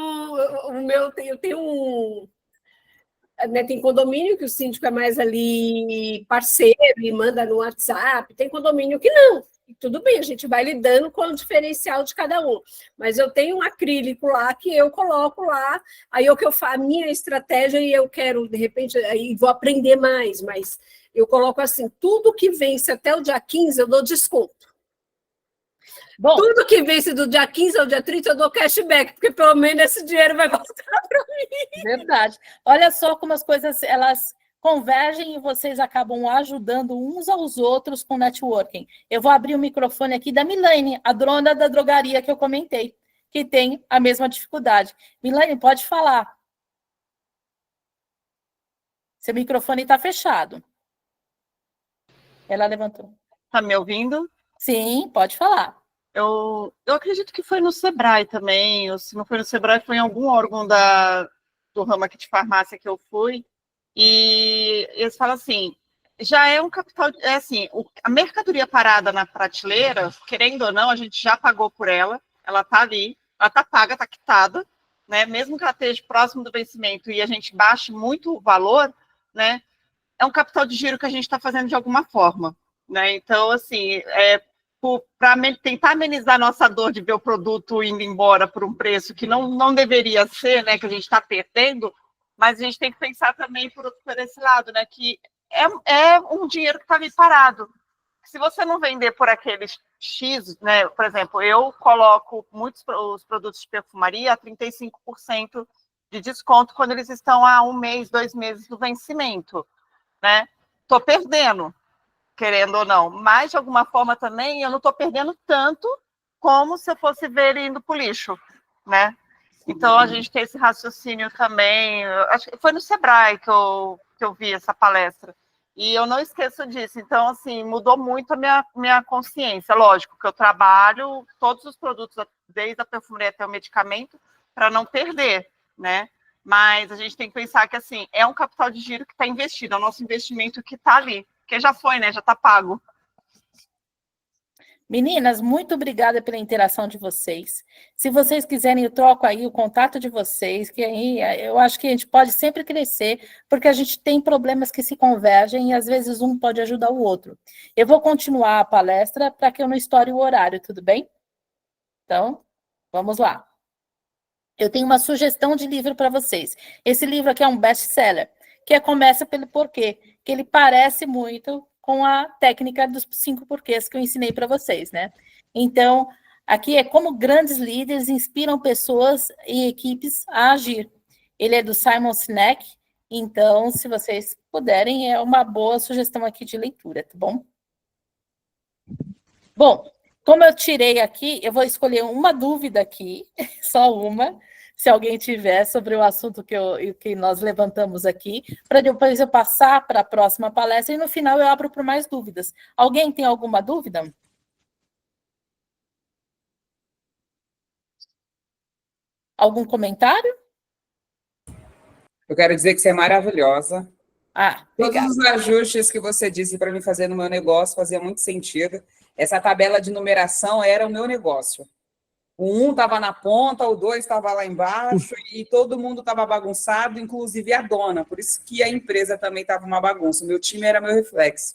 né, tem condomínio que o síndico é mais ali parceiro e manda no WhatsApp, tem condomínio que não. E tudo bem, a gente vai lidando com o diferencial de cada um. Mas eu tenho um acrílico lá que eu coloco lá, aí é o que eu faço, a minha estratégia, e eu quero, de repente, aí vou aprender mais, mas eu coloco assim, tudo que vence até o dia 15, eu dou desconto. Bom, tudo que vence do dia 15 ao dia 30, eu dou cashback, porque pelo menos esse dinheiro vai voltar para mim. Verdade. Olha só como as coisas, elas convergem e vocês acabam ajudando uns aos outros com networking. Eu vou abrir o microfone aqui da Milane, a dona da drogaria que eu comentei, que tem a mesma dificuldade. Milane, pode falar. Seu microfone está fechado. Ela levantou. Tá me ouvindo? Sim, pode falar. Eu acredito que foi no Sebrae também, ou se não foi no Sebrae, foi em algum órgão do ramo aqui de farmácia que eu fui, e eles falam assim, já é um capital, é assim, a mercadoria parada na prateleira, querendo ou não, a gente já pagou por ela está ali, ela está paga, está quitada, né, mesmo que ela esteja próximo do vencimento e a gente baixe muito o valor, né, é um capital de giro que a gente está fazendo de alguma forma, né, então, assim, para tentar amenizar a nossa dor de ver o produto indo embora por um preço que não deveria ser, né, que a gente está perdendo, mas a gente tem que pensar também por esse lado, né, que é um dinheiro que está ali parado. Se você não vender por aqueles X, né, por exemplo, eu coloco muitos os produtos de perfumaria a 35% de desconto quando eles estão a 1 mês, 2 meses do vencimento, né? Estou perdendo, querendo ou não, mas de alguma forma também eu não estou perdendo tanto como se eu fosse ver ele indo para o lixo, né? Então a gente tem esse raciocínio também. Acho que foi no Sebrae que eu vi essa palestra. E eu não esqueço disso. Então, assim, mudou muito a minha consciência. Lógico que eu trabalho todos os produtos, desde a perfumaria até o medicamento, para não perder, né? Mas a gente tem que pensar que, assim, é um capital de giro que está investido, é o nosso investimento que está ali. Porque já foi, né? Já está pago. Meninas, muito obrigada pela interação de vocês. Se vocês quiserem, eu troco aí o contato de vocês, que aí eu acho que a gente pode sempre crescer, porque a gente tem problemas que se convergem e às vezes um pode ajudar o outro. Eu vou continuar a palestra para que eu não estoure o horário, tudo bem? Então, vamos lá. Eu tenho uma sugestão de livro para vocês. Esse livro aqui é um best-seller, que começa pelo porquê, que ele parece muito com a técnica dos 5 porquês que eu ensinei para vocês, né? Então, aqui é como grandes líderes inspiram pessoas e equipes a agir. Ele é do Simon Sinek, então, se vocês puderem, é uma boa sugestão aqui de leitura, tá bom? Bom, como eu tirei aqui, eu vou escolher uma dúvida aqui, só uma, se alguém tiver sobre o assunto que nós levantamos aqui, para depois eu passar para a próxima palestra e no final eu abro para mais dúvidas. Alguém tem alguma dúvida? Algum comentário? Eu quero dizer que você é maravilhosa. Todos Obrigada. os ajustes que você disse para mim fazer no meu negócio fazia muito sentido. Essa tabela de numeração era o meu negócio. O 1 estava na ponta, o 2 estava lá embaixo, e todo mundo estava bagunçado, inclusive a dona. Por isso que a empresa também estava uma bagunça. O meu time era meu reflexo.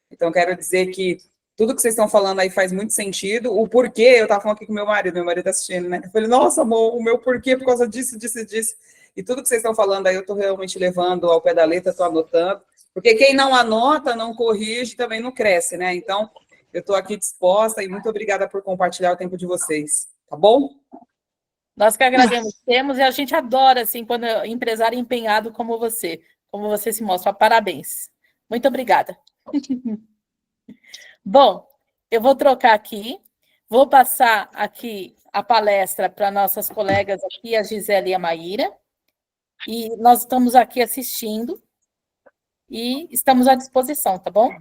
Então, quero dizer que tudo que vocês estão falando aí faz muito sentido. O porquê, eu estava falando aqui com meu marido assistindo, né? Eu falei, nossa, amor, o meu porquê por causa disso, disso e disso. E tudo que vocês estão falando aí, eu estou realmente levando ao pé da letra, estou anotando. Porque quem não anota, não corrige, também não cresce, né? Então, eu estou aqui disposta e muito obrigada por compartilhar o tempo de vocês. Tá bom? Nós que agradecemos e a gente adora, assim, quando é empresário empenhado como você se mostra. Parabéns. Muito obrigada. Bom, eu vou trocar aqui, vou passar aqui a palestra para nossas colegas aqui, a Gisele e a Maíra, e nós estamos aqui assistindo e estamos à disposição, tá bom?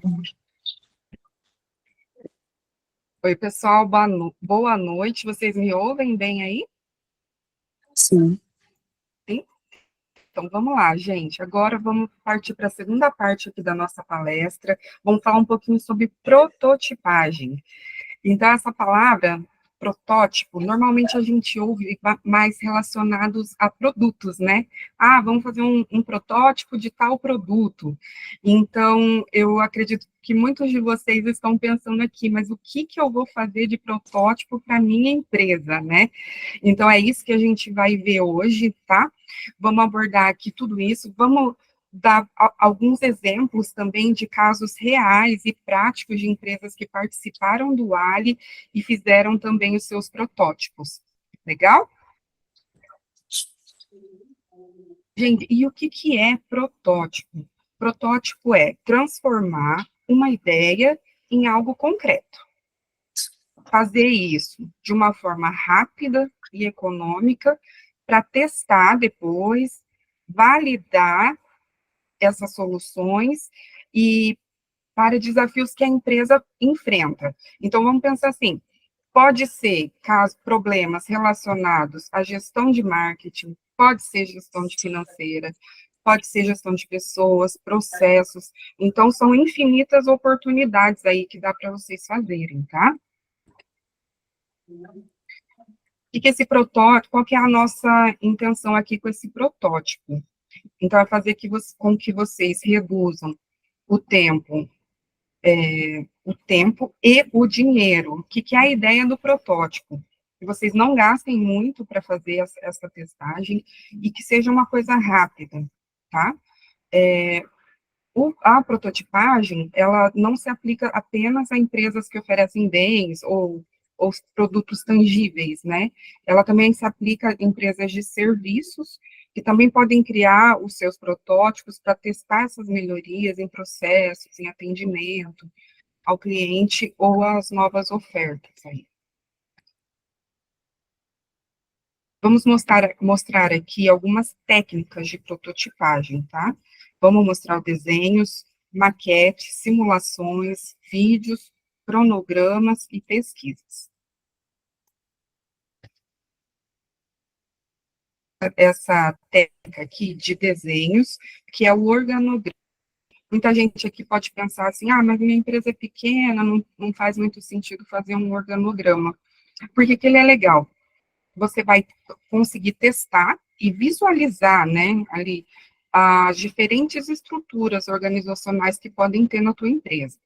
Oi, pessoal, boa noite. Vocês me ouvem bem aí? Sim. Sim? Então, vamos lá, gente. Agora vamos partir para a segunda parte aqui da nossa palestra. Vamos falar um pouquinho sobre prototipagem. Então, essa palavra, protótipo, normalmente a gente ouve mais relacionados a produtos, né? Ah, vamos fazer um protótipo de tal produto. Então, eu acredito que muitos de vocês estão pensando aqui, mas o que eu vou fazer de protótipo para minha empresa, né? Então, é isso que a gente vai ver hoje, tá? Vamos abordar aqui tudo isso, vamos dar alguns exemplos também de casos reais e práticos de empresas que participaram do ALI e fizeram também os seus protótipos. Legal? Gente, e o que é protótipo? Protótipo é transformar uma ideia em algo concreto. Fazer isso de uma forma rápida e econômica para testar depois, validar essas soluções e para desafios que a empresa enfrenta. Então, vamos pensar assim, pode ser problemas relacionados à gestão de marketing, pode ser gestão de financeira, pode ser gestão de pessoas, processos. Então, são infinitas oportunidades aí que dá para vocês fazerem, tá? Que esse protótipo, qual que é a nossa intenção aqui com esse protótipo? Então, é fazer com que vocês reduzam o tempo e o dinheiro. O que é a ideia do protótipo? Que vocês não gastem muito para fazer essa testagem e que seja uma coisa rápida, tá? A prototipagem, ela não se aplica apenas a empresas que oferecem bens ou produtos tangíveis, né? Ela também se aplica a empresas de serviços, que também podem criar os seus protótipos para testar essas melhorias em processos, em atendimento ao cliente ou as novas ofertas aí. Vamos mostrar aqui algumas técnicas de prototipagem, tá? Vamos mostrar desenhos, maquetes, simulações, vídeos, cronogramas e pesquisas. Essa técnica aqui de desenhos, que é o organograma. Muita gente aqui pode pensar assim, mas minha empresa é pequena, não faz muito sentido fazer um organograma. Por que ele é legal? Você vai conseguir testar e visualizar, né, ali, as diferentes estruturas organizacionais que podem ter na tua empresa.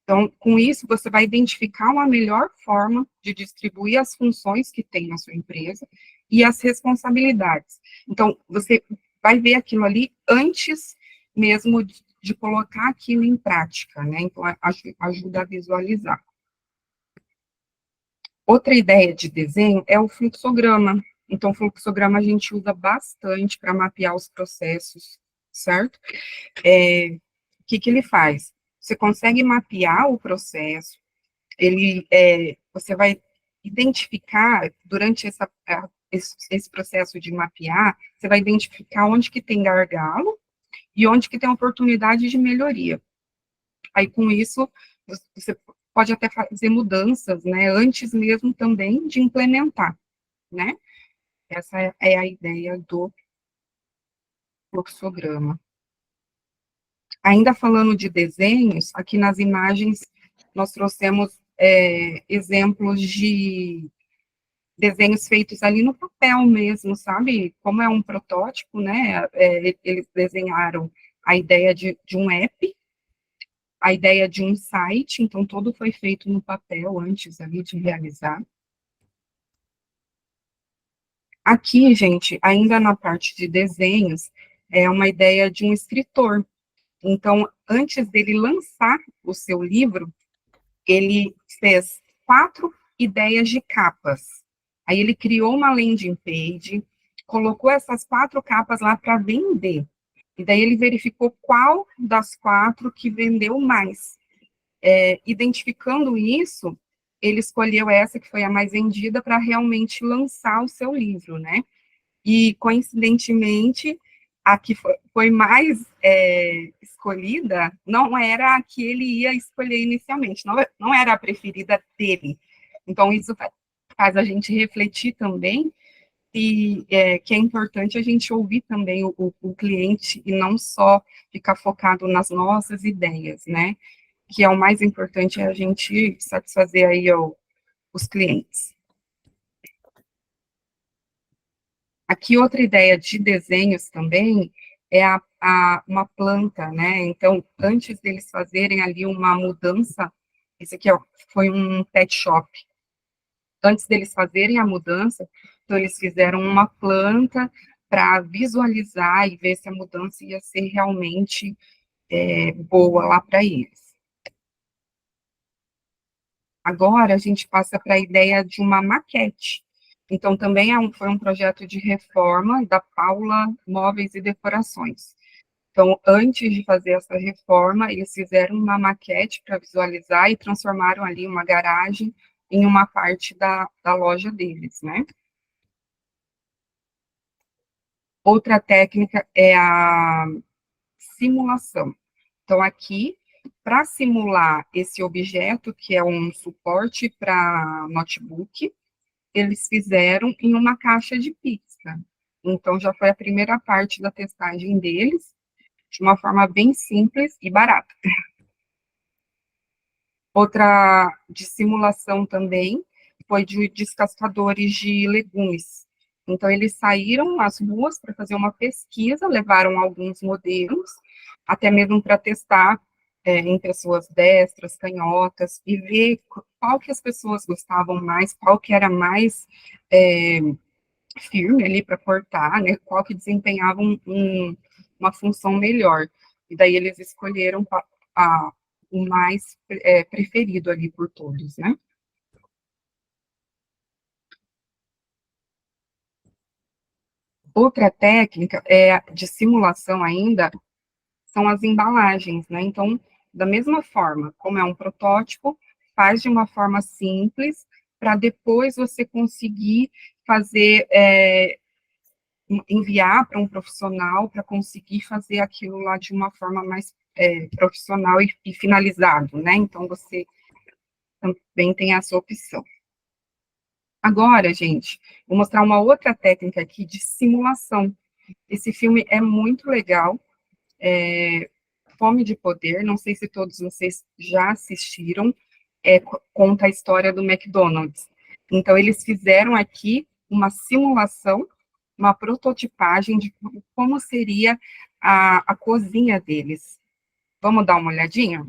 Então, com isso, você vai identificar uma melhor forma de distribuir as funções que tem na sua empresa e as responsabilidades. Então, você vai ver aquilo ali antes mesmo de colocar aquilo em prática, né? Então, ajuda a visualizar. Outra ideia de desenho é o fluxograma. Então, o fluxograma a gente usa bastante para mapear os processos, certo? O que ele faz? Você consegue mapear o processo, você vai identificar, durante esse processo de mapear, você vai identificar onde que tem gargalo e onde que tem oportunidade de melhoria. Aí, com isso, você pode até fazer mudanças, né, antes mesmo também de implementar, né? Essa é a ideia do fluxograma. Ainda falando de desenhos, aqui nas imagens nós trouxemos exemplos de desenhos feitos ali no papel mesmo, sabe? Como é um protótipo, né? Eles desenharam a ideia de um app, a ideia de um site, então tudo foi feito no papel antes ali de realizar. Aqui, gente, ainda na parte de desenhos, é uma ideia de um escritor. Então, antes dele lançar o seu livro, ele fez 4 ideias de capas. Aí ele criou uma landing page, colocou essas 4 capas lá para vender. E daí ele verificou qual das 4 que vendeu mais. Identificando isso, ele escolheu essa que foi a mais vendida para realmente lançar o seu livro, né? E, coincidentemente, a que foi mais escolhida não era a que ele ia escolher inicialmente, não era a preferida dele. Então, isso faz a gente refletir também que é importante a gente ouvir também o cliente e não só ficar focado nas nossas ideias, né? Que é o mais importante, é a gente satisfazer aí os clientes. Aqui, outra ideia de desenhos também é uma planta, né? Então, antes deles fazerem ali uma mudança, esse aqui foi um pet shop. Antes deles fazerem a mudança, então eles fizeram uma planta para visualizar e ver se a mudança ia ser realmente boa lá para eles. Agora, a gente passa para a ideia de uma maquete. Então, também foi um projeto de reforma da Paula Móveis e Decorações. Então, antes de fazer essa reforma, eles fizeram uma maquete para visualizar e transformaram ali uma garagem em uma parte da loja deles, né? Outra técnica é a simulação. Então, aqui, para simular esse objeto, que é um suporte para notebook, eles fizeram em uma caixa de pizza. Então, já foi a primeira parte da testagem deles, de uma forma bem simples e barata. Outra de simulação também foi de descascadores de legumes. Então, eles saíram às ruas para fazer uma pesquisa, levaram alguns modelos, até mesmo para testar em pessoas destras, canhotas, e ver qual que as pessoas gostavam mais, qual que era mais firme ali para cortar, né, qual que desempenhava uma função melhor. E daí eles escolheram o mais preferido ali por todos, né. Outra técnica de simulação ainda são as embalagens, né? Então, da mesma forma, como é um protótipo, faz de uma forma simples, para depois você conseguir fazer, enviar para um profissional, para conseguir fazer aquilo lá de uma forma mais profissional e finalizado, né? Então, você também tem essa opção. Agora, gente, vou mostrar uma outra técnica aqui de simulação. Esse filme é muito legal, Fome de Poder, não sei se todos vocês já assistiram, conta a história do McDonald's. Então, eles fizeram aqui uma simulação, uma prototipagem de como seria a cozinha deles. Vamos dar uma olhadinha?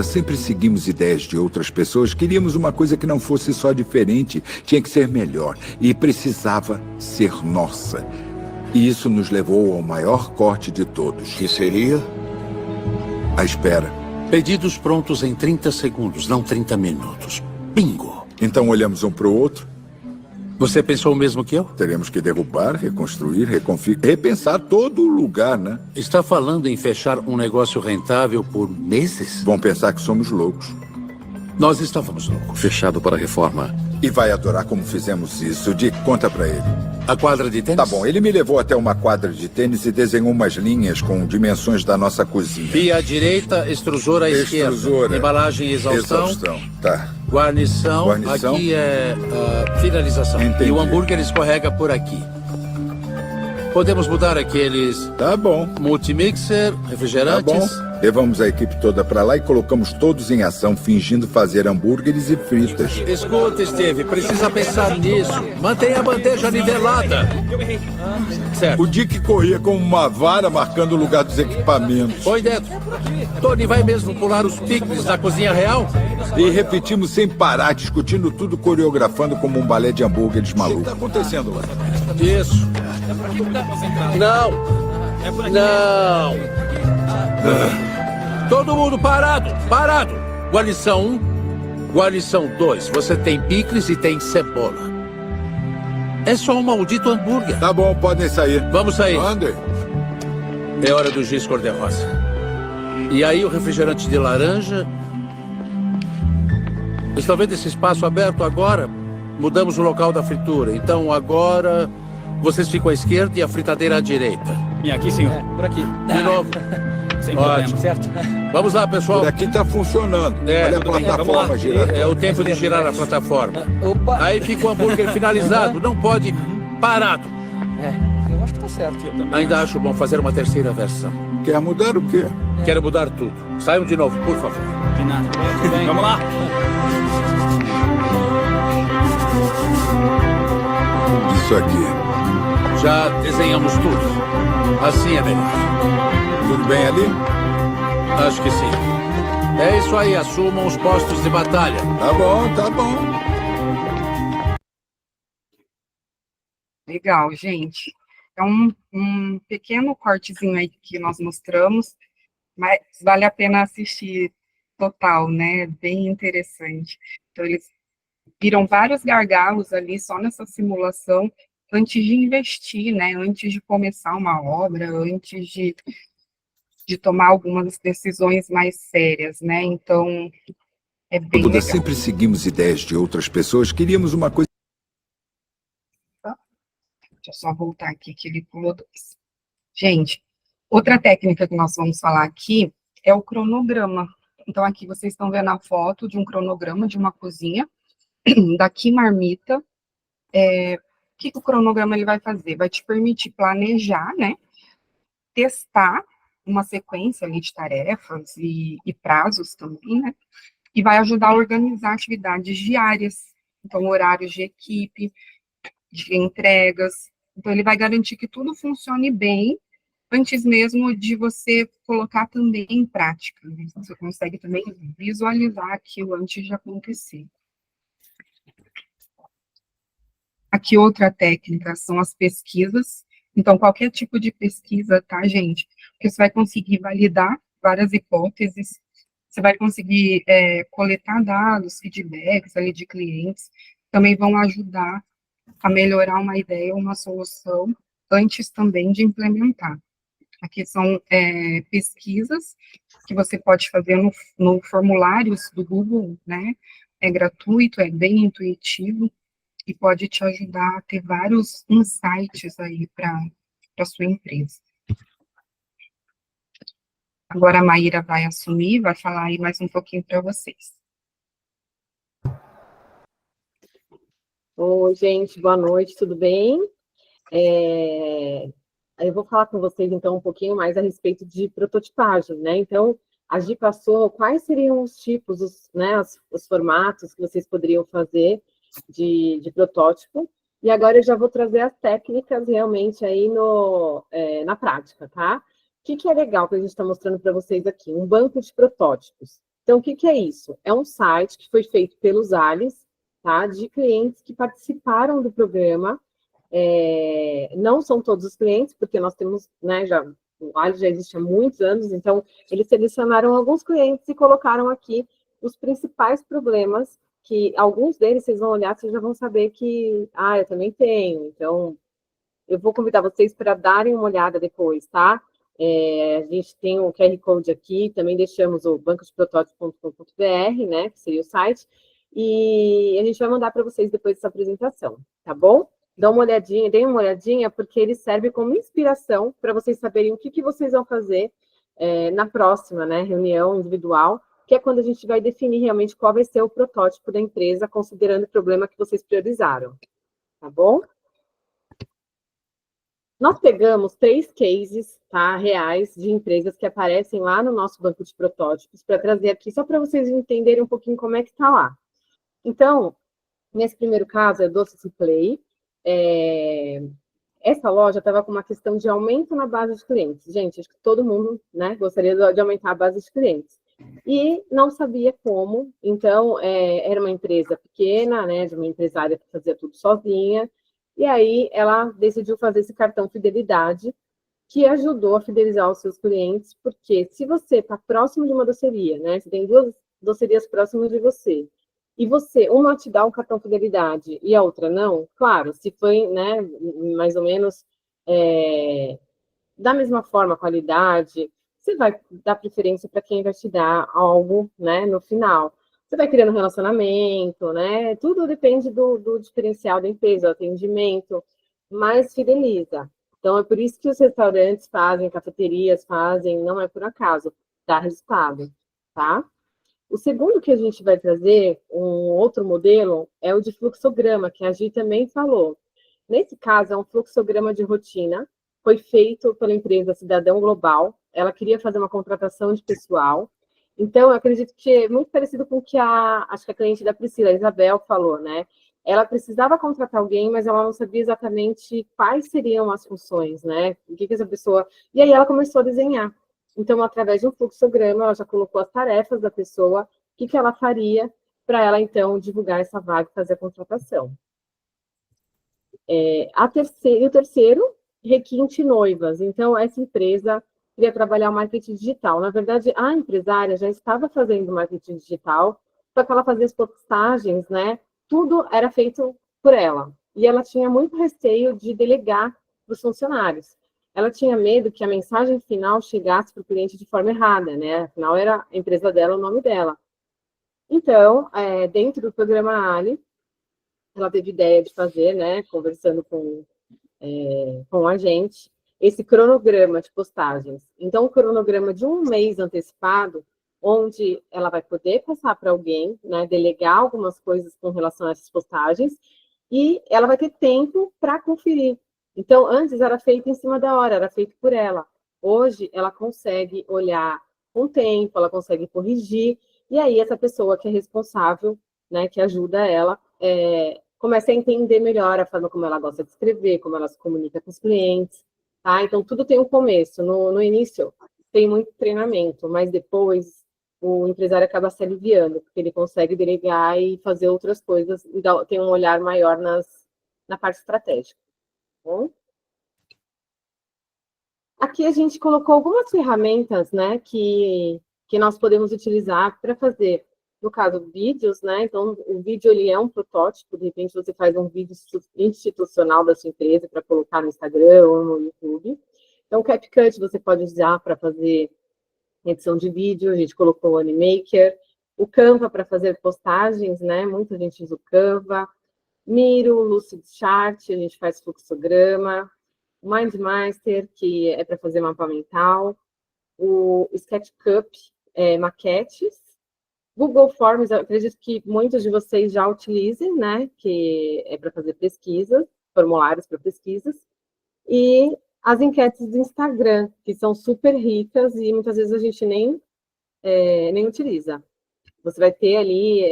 Sempre seguimos ideias de outras pessoas, queríamos uma coisa que não fosse só diferente, tinha que ser melhor e precisava ser nossa. E isso nos levou ao maior corte de todos. Que seria? A espera. Pedidos prontos em 30 segundos, não 30 minutos. Bingo! Então olhamos um para o outro. Você pensou o mesmo que eu? Teremos que derrubar, reconstruir, repensar todo o lugar, né? Está falando em fechar um negócio rentável por meses? Vão pensar que somos loucos. Nós estávamos loucos. Fechado para reforma. E vai adorar como fizemos isso. Conta pra ele. A quadra de tênis? Tá bom, ele me levou até uma quadra de tênis e desenhou umas linhas com dimensões da nossa cozinha. Pia à direita, extrusor à esquerda. Embalagem, exaustão. Tá. Guarnição. Aqui é finalização. Entendi. E o hambúrguer escorrega por aqui. Podemos mudar aqueles... Tá bom. Multimixer, refrigerantes... Tá bom. Levamos a equipe toda para lá e colocamos todos em ação, fingindo fazer hambúrgueres e fritas. Escuta, Steve, precisa pensar nisso. Mantenha a bandeja nivelada. Certo. O Dick corria como uma vara, marcando o lugar dos equipamentos. Põe dentro. Tony vai mesmo pular os picles na cozinha real? E repetimos sem parar, discutindo tudo, coreografando como um balé de hambúrgueres maluco. O que está acontecendo lá? Isso. Não. Não. Todo mundo parado, parado. Guarnição 1, guarnição 2. Você tem picles e tem cebola. É só um maldito hambúrguer. Tá bom, podem sair. Vamos sair. Andem. É hora do giz cor-de-rosa. E aí o refrigerante de laranja. Estão vendo esse espaço aberto agora? Mudamos o local da fritura. Então agora vocês ficam à esquerda e a fritadeira à direita. E aqui, senhor? Por aqui. De novo. Sem problema, certo? Vamos lá, pessoal. Por aqui está funcionando. Olha a plataforma girando. É o tempo de girar a plataforma. Opa. Aí fica o hambúrguer finalizado. Não pode parado. Eu acho que tá certo. Ainda acho bom fazer uma terceira versão. Quer mudar o quê? Quero mudar tudo. Saiam de novo, por favor. De nada. Tudo bem. Vamos lá. Isso aqui. Já desenhamos tudo. Assim é melhor. Tudo bem ali? Acho que sim. É isso aí, assumam os postos de batalha. Tá bom, tá bom. Legal, gente. É um pequeno cortezinho aí que nós mostramos, mas vale a pena assistir total, né? Bem interessante. Então, eles viram vários gargalos ali só nessa simulação antes de investir, né? Antes de começar uma obra, antes de tomar algumas decisões mais sérias, né? Então, é bem legal. Sempre seguimos ideias de outras pessoas, queríamos uma coisa... Deixa eu só voltar aqui, que ele pulou 2. Gente, Outra técnica que nós vamos falar aqui é o cronograma. Então, aqui vocês estão vendo a foto de um cronograma de uma cozinha, daqui marmita. O que o cronograma ele vai fazer? Vai te permitir planejar, né? Testar uma sequência ali de tarefas e prazos também, né? E vai ajudar a organizar atividades diárias, então horários de equipe, de entregas. Então, ele vai garantir que tudo funcione bem antes mesmo de você colocar também em prática, né? Você consegue também visualizar aquilo antes de acontecer. Aqui outra técnica são as pesquisas. Então, qualquer tipo de pesquisa, tá, gente? Porque você vai conseguir validar várias hipóteses, você vai conseguir coletar dados, feedbacks ali de clientes, também vão ajudar a melhorar uma ideia, uma solução, antes também de implementar. Aqui são pesquisas que você pode fazer no formulários do Google, né? É gratuito, é bem intuitivo e pode te ajudar a ter vários insights aí para a sua empresa. Agora a Maíra vai assumir, vai falar aí mais um pouquinho para vocês. Oi, gente, boa noite, tudo bem? Eu vou falar com vocês, então, um pouquinho mais a respeito de prototipagem, né? Então, a Gi passou quais seriam os tipos, os formatos que vocês poderiam fazer de protótipo, e agora eu já vou trazer as técnicas realmente aí na prática, tá? O que é legal que a gente está mostrando para vocês aqui? Um banco de protótipos. Então, o que é isso? É um site que foi feito pelos ALIs, tá? De clientes que participaram do programa. Não são todos os clientes, porque nós temos, né, o ALI já existe há muitos anos, então eles selecionaram alguns clientes e colocaram aqui os principais problemas, que alguns deles vocês vão olhar, vocês já vão saber que, eu também tenho. Então, eu vou convidar vocês para darem uma olhada depois, tá? A gente tem o QR Code aqui, também deixamos o bancodeprotótipos.com.br, né, que seria o site, e a gente vai mandar para vocês depois dessa apresentação, tá bom? Dá uma olhadinha, deem uma olhadinha, porque ele serve como inspiração para vocês saberem o que vocês vão fazer na próxima, né, reunião individual, que é quando a gente vai definir realmente qual vai ser o protótipo da empresa, considerando o problema que vocês priorizaram, tá bom? Nós pegamos 3 cases, tá, reais, de empresas que aparecem lá no nosso banco de protótipos, para trazer aqui, só para vocês entenderem um pouquinho como é que está lá. Então, nesse primeiro caso, é Doces Play. Essa loja estava com uma questão de aumento na base de clientes. Gente, acho que todo mundo, né, gostaria de aumentar a base de clientes. E não sabia como, então, era uma empresa pequena, né, de uma empresária que fazia tudo sozinha, e aí ela decidiu fazer esse cartão fidelidade, que ajudou a fidelizar os seus clientes, porque se você está próximo de uma doceria, né, você tem 2 docerias próximas de você, e uma te dá um cartão fidelidade e a outra não, claro, se foi, né, mais ou menos da mesma forma, a qualidade, você vai dar preferência para quem vai te dar algo, né, no final. Você vai criando relacionamento, né, tudo depende do diferencial da empresa, do atendimento, mas fideliza. Então, é por isso que os restaurantes fazem, cafeterias fazem, não é por acaso, dá resultado, tá? O segundo que a gente vai trazer, um outro modelo, é o de fluxograma, que a Gi também falou. Nesse caso, é um fluxograma de rotina, foi feito pela empresa Cidadão Global, ela queria fazer uma contratação de pessoal, então, eu acredito que é muito parecido com o que acho que a cliente da Priscila, a Isabel, falou, né? Ela precisava contratar alguém, mas ela não sabia exatamente quais seriam as funções, né? O que essa pessoa... E aí ela começou a desenhar. Então, através de um fluxograma, ela já colocou as tarefas da pessoa, o que ela faria para ela, então, divulgar essa vaga e fazer a contratação. E o terceiro, requinte noivas. Então, essa empresa queria trabalhar o marketing digital. Na verdade, a empresária já estava fazendo marketing digital, só que ela fazia as postagens, né? Tudo era feito por ela. E ela tinha muito receio de delegar para os funcionários. Ela tinha medo que a mensagem final chegasse para o cliente de forma errada, né? Afinal, era a empresa dela, o nome dela. Então, dentro do programa Ali, ela teve ideia de fazer, né? Conversando com a gente, esse cronograma de postagens. Então, um cronograma de um mês antecipado, onde ela vai poder passar para alguém, né, delegar algumas coisas com relação a essas postagens, e ela vai ter tempo para conferir. Então, antes era feito em cima da hora, era feito por ela. Hoje, ela consegue olhar com tempo, ela consegue corrigir, e aí essa pessoa que é responsável, né, que ajuda ela, começa a entender melhor a forma como ela gosta de escrever, como ela se comunica com os clientes, tá? Então, tudo tem um começo. No início, tem muito treinamento, mas depois o empresário acaba se aliviando, porque ele consegue delegar e fazer outras coisas, e tem um olhar maior na parte estratégica. Tá bom? Aqui a gente colocou algumas ferramentas, né, que nós podemos utilizar para fazer, no caso, vídeos, né? Então, o vídeo ele é um protótipo, de repente você faz um vídeo institucional da sua empresa para colocar no Instagram ou no YouTube. Então, o CapCut você pode usar para fazer edição de vídeo, a gente colocou o Animaker, o Canva para fazer postagens, né? Muita gente usa o Canva, Miro, Lucidchart, a gente faz fluxograma, o MindMaster, que é para fazer mapa mental, o SketchUp, maquetes, Google Forms, eu acredito que muitos de vocês já utilizem, né? Que é para fazer pesquisas, formulários para pesquisas, e as enquetes do Instagram, que são super ricas e muitas vezes a gente nem utiliza. Você vai ter ali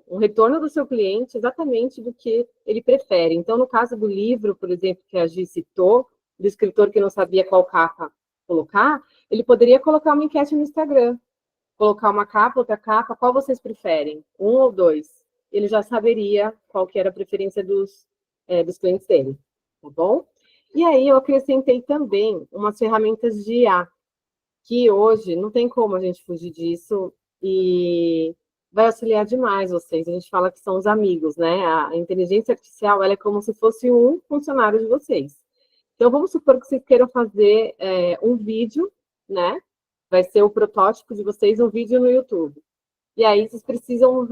um retorno do seu cliente exatamente do que ele prefere. Então, no caso do livro, por exemplo, que a Gi citou, do escritor que não sabia qual capa colocar, ele poderia colocar uma enquete no Instagram, colocar uma capa, outra capa, qual vocês preferem? 1 ou 2? Ele já saberia qual que era a preferência dos clientes dele, tá bom? E aí eu acrescentei também umas ferramentas de IA, que hoje não tem como a gente fugir disso e vai auxiliar demais vocês. A gente fala que são os amigos, né? A inteligência artificial, ela é como se fosse um funcionário de vocês. Então, vamos supor que vocês queiram fazer um vídeo, né? Vai ser o protótipo de vocês, um vídeo no YouTube. E aí, vocês precisam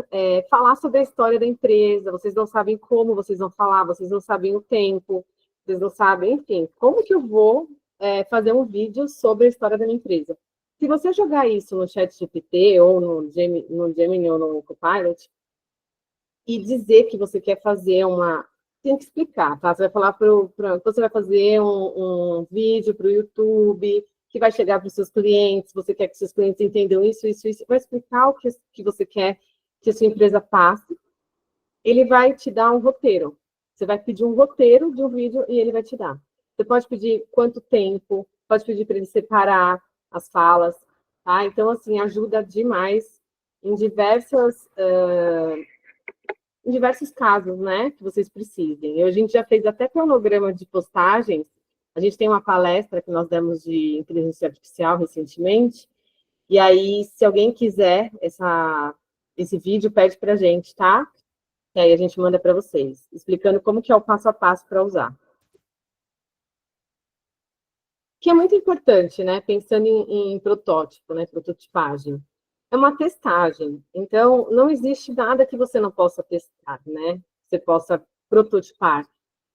falar sobre a história da empresa, vocês não sabem como vocês vão falar, vocês não sabem o tempo, vocês não sabem, enfim, como que eu vou fazer um vídeo sobre a história da minha empresa. Se você jogar isso no ChatGPT ou no Gemini ou no Copilot e dizer que você quer fazer tem que explicar, tá? Você vai falar você vai fazer um vídeo para o YouTube que vai chegar para os seus clientes, você quer que seus clientes entendam isso, vai explicar o que você quer que a sua empresa passe. Ele vai te dar um roteiro. Você vai pedir um roteiro de um vídeo e ele vai te dar. Você pode pedir quanto tempo, pode pedir para ele separar as falas, tá? Então, assim, ajuda demais em diversos casos, né, que vocês precisem. A gente já fez até cronograma de postagens. A gente tem uma palestra que nós demos de inteligência artificial recentemente, e aí, se alguém quiser esse vídeo, pede para a gente, tá? E aí a gente manda para vocês, explicando como que é o passo a passo para usar. Que é muito importante, né? Pensando em protótipo, né? Prototipagem. É uma testagem. Então, não existe nada que você não possa testar, né? Você possa prototipar.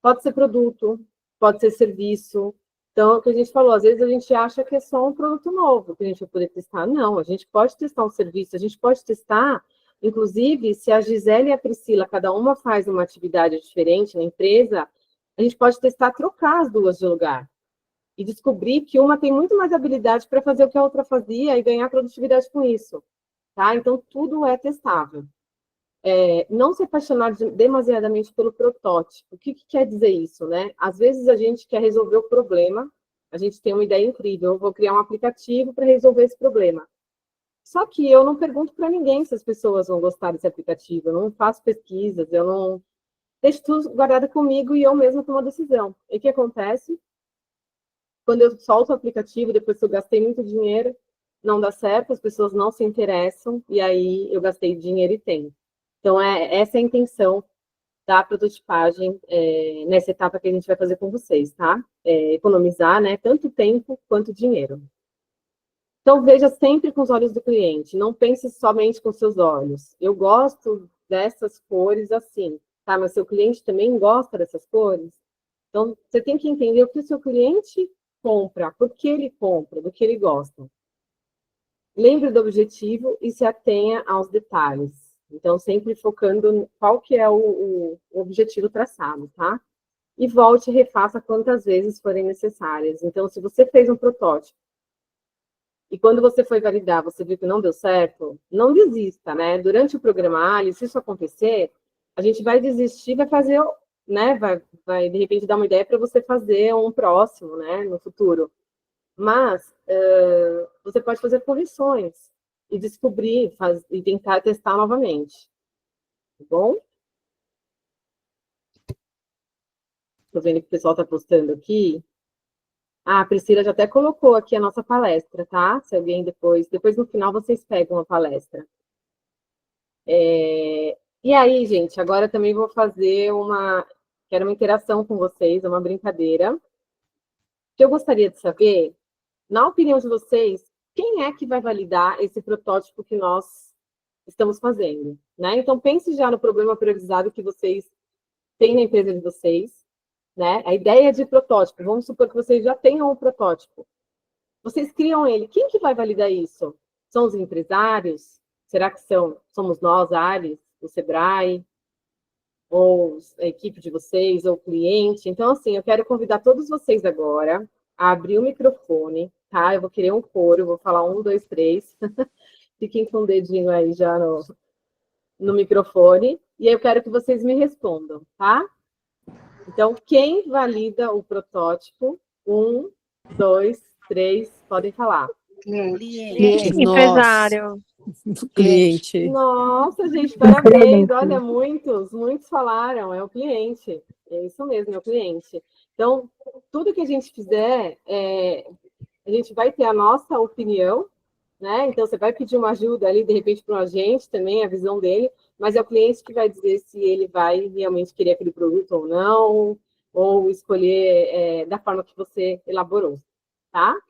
Pode ser produto, pode ser serviço. Então, o que a gente falou, às vezes a gente acha que é só um produto novo que a gente vai poder testar. Não, a gente pode testar um serviço, a gente pode testar, inclusive, se a Gisele e a Priscila, cada uma faz uma atividade diferente na empresa, a gente pode testar trocar as duas de lugar. E descobrir que uma tem muito mais habilidade para fazer o que a outra fazia e ganhar produtividade com isso, tá? Então, tudo é testável. Não se apaixonar demasiadamente pelo protótipo. O que quer dizer isso, né? Às vezes a gente quer resolver o problema, a gente tem uma ideia incrível, eu vou criar um aplicativo para resolver esse problema. Só que eu não pergunto para ninguém se as pessoas vão gostar desse aplicativo, eu não faço pesquisas, eu não deixo tudo guardado comigo e eu mesma tomo a decisão. E o que acontece? Quando eu solto o aplicativo, depois que eu gastei muito dinheiro, não dá certo, as pessoas não se interessam, e aí eu gastei dinheiro e tempo. Então, essa é a intenção da prototipagem nessa etapa que a gente vai fazer com vocês, tá? Economizar, né, tanto tempo quanto dinheiro. Então, veja sempre com os olhos do cliente, não pense somente com seus olhos. Eu gosto dessas cores assim, tá? Mas seu cliente também gosta dessas cores? Então, você tem que entender o que o seu cliente compra, por que ele compra, do que ele gosta. Lembre do objetivo e se atenha aos detalhes. Então, sempre focando qual que é o objetivo traçado, tá? E volte e refaça quantas vezes forem necessárias. Então, se você fez um protótipo e quando você foi validar, você viu que não deu certo, não desista, né? Durante o programa Ali, se isso acontecer, a gente vai desistir, vai fazer, né? Vai de repente dar uma ideia para você fazer um próximo, né? No futuro. Mas você pode fazer correções e descobrir e tentar testar novamente. Tá bom? Estou vendo que o pessoal está postando aqui. Ah, a Priscila já até colocou aqui a nossa palestra, tá? Se alguém depois no final vocês pegam a palestra. E aí, gente, agora também vou fazer quero uma interação com vocês, uma brincadeira. O que eu gostaria de saber, na opinião de vocês, quem é que vai validar esse protótipo que nós estamos fazendo, né? Então, pense já no problema priorizado que vocês têm na empresa de vocês, né? A ideia de protótipo, vamos supor que vocês já tenham um protótipo. Vocês criam ele. Quem que vai validar isso? São os empresários? Será que somos nós, Ares, o Sebrae? Ou a equipe de vocês, ou o cliente? Então, assim, eu quero convidar todos vocês agora a abrir o microfone, tá? Eu vou querer um coro, eu vou falar 1, 2, 3. Fiquem com o dedinho aí já no microfone. E aí eu quero que vocês me respondam, tá? Então, quem valida o protótipo? 1, 2, 3, podem falar. Cliente. Empresário. Cliente. Nossa, gente, parabéns. Olha, muitos falaram, é o cliente. É isso mesmo, é o cliente. Então, tudo que a gente fizer, a gente vai ter a nossa opinião, né? Então, você vai pedir uma ajuda ali, de repente, para um agente também, a visão dele, mas é o cliente que vai dizer se ele vai realmente querer aquele produto ou não, ou escolher da forma que você elaborou, tá?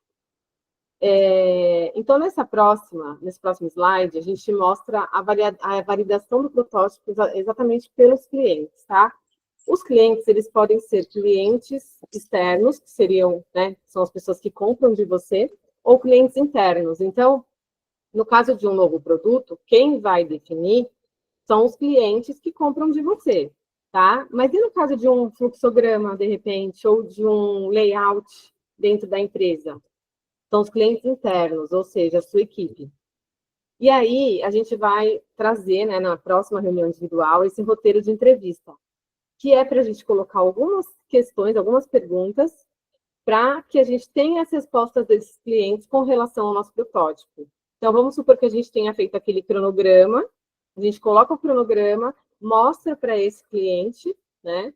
Então, nesse próximo slide, a gente mostra a validação do protótipo exatamente pelos clientes, tá? Os clientes, eles podem ser clientes externos, que seriam, né, são as pessoas que compram de você, ou clientes internos. Então, no caso de um novo produto, quem vai definir são os clientes que compram de você, tá? Mas e no caso de um fluxograma, de repente, ou de um layout dentro da empresa? São os clientes internos, ou seja, a sua equipe. E aí, a gente vai trazer, né, na próxima reunião individual, esse roteiro de entrevista, que é para a gente colocar algumas questões, algumas perguntas, para que a gente tenha as respostas desses clientes com relação ao nosso protótipo. Então, vamos supor que a gente tenha feito aquele cronograma, a gente coloca o cronograma, mostra para esse cliente, né,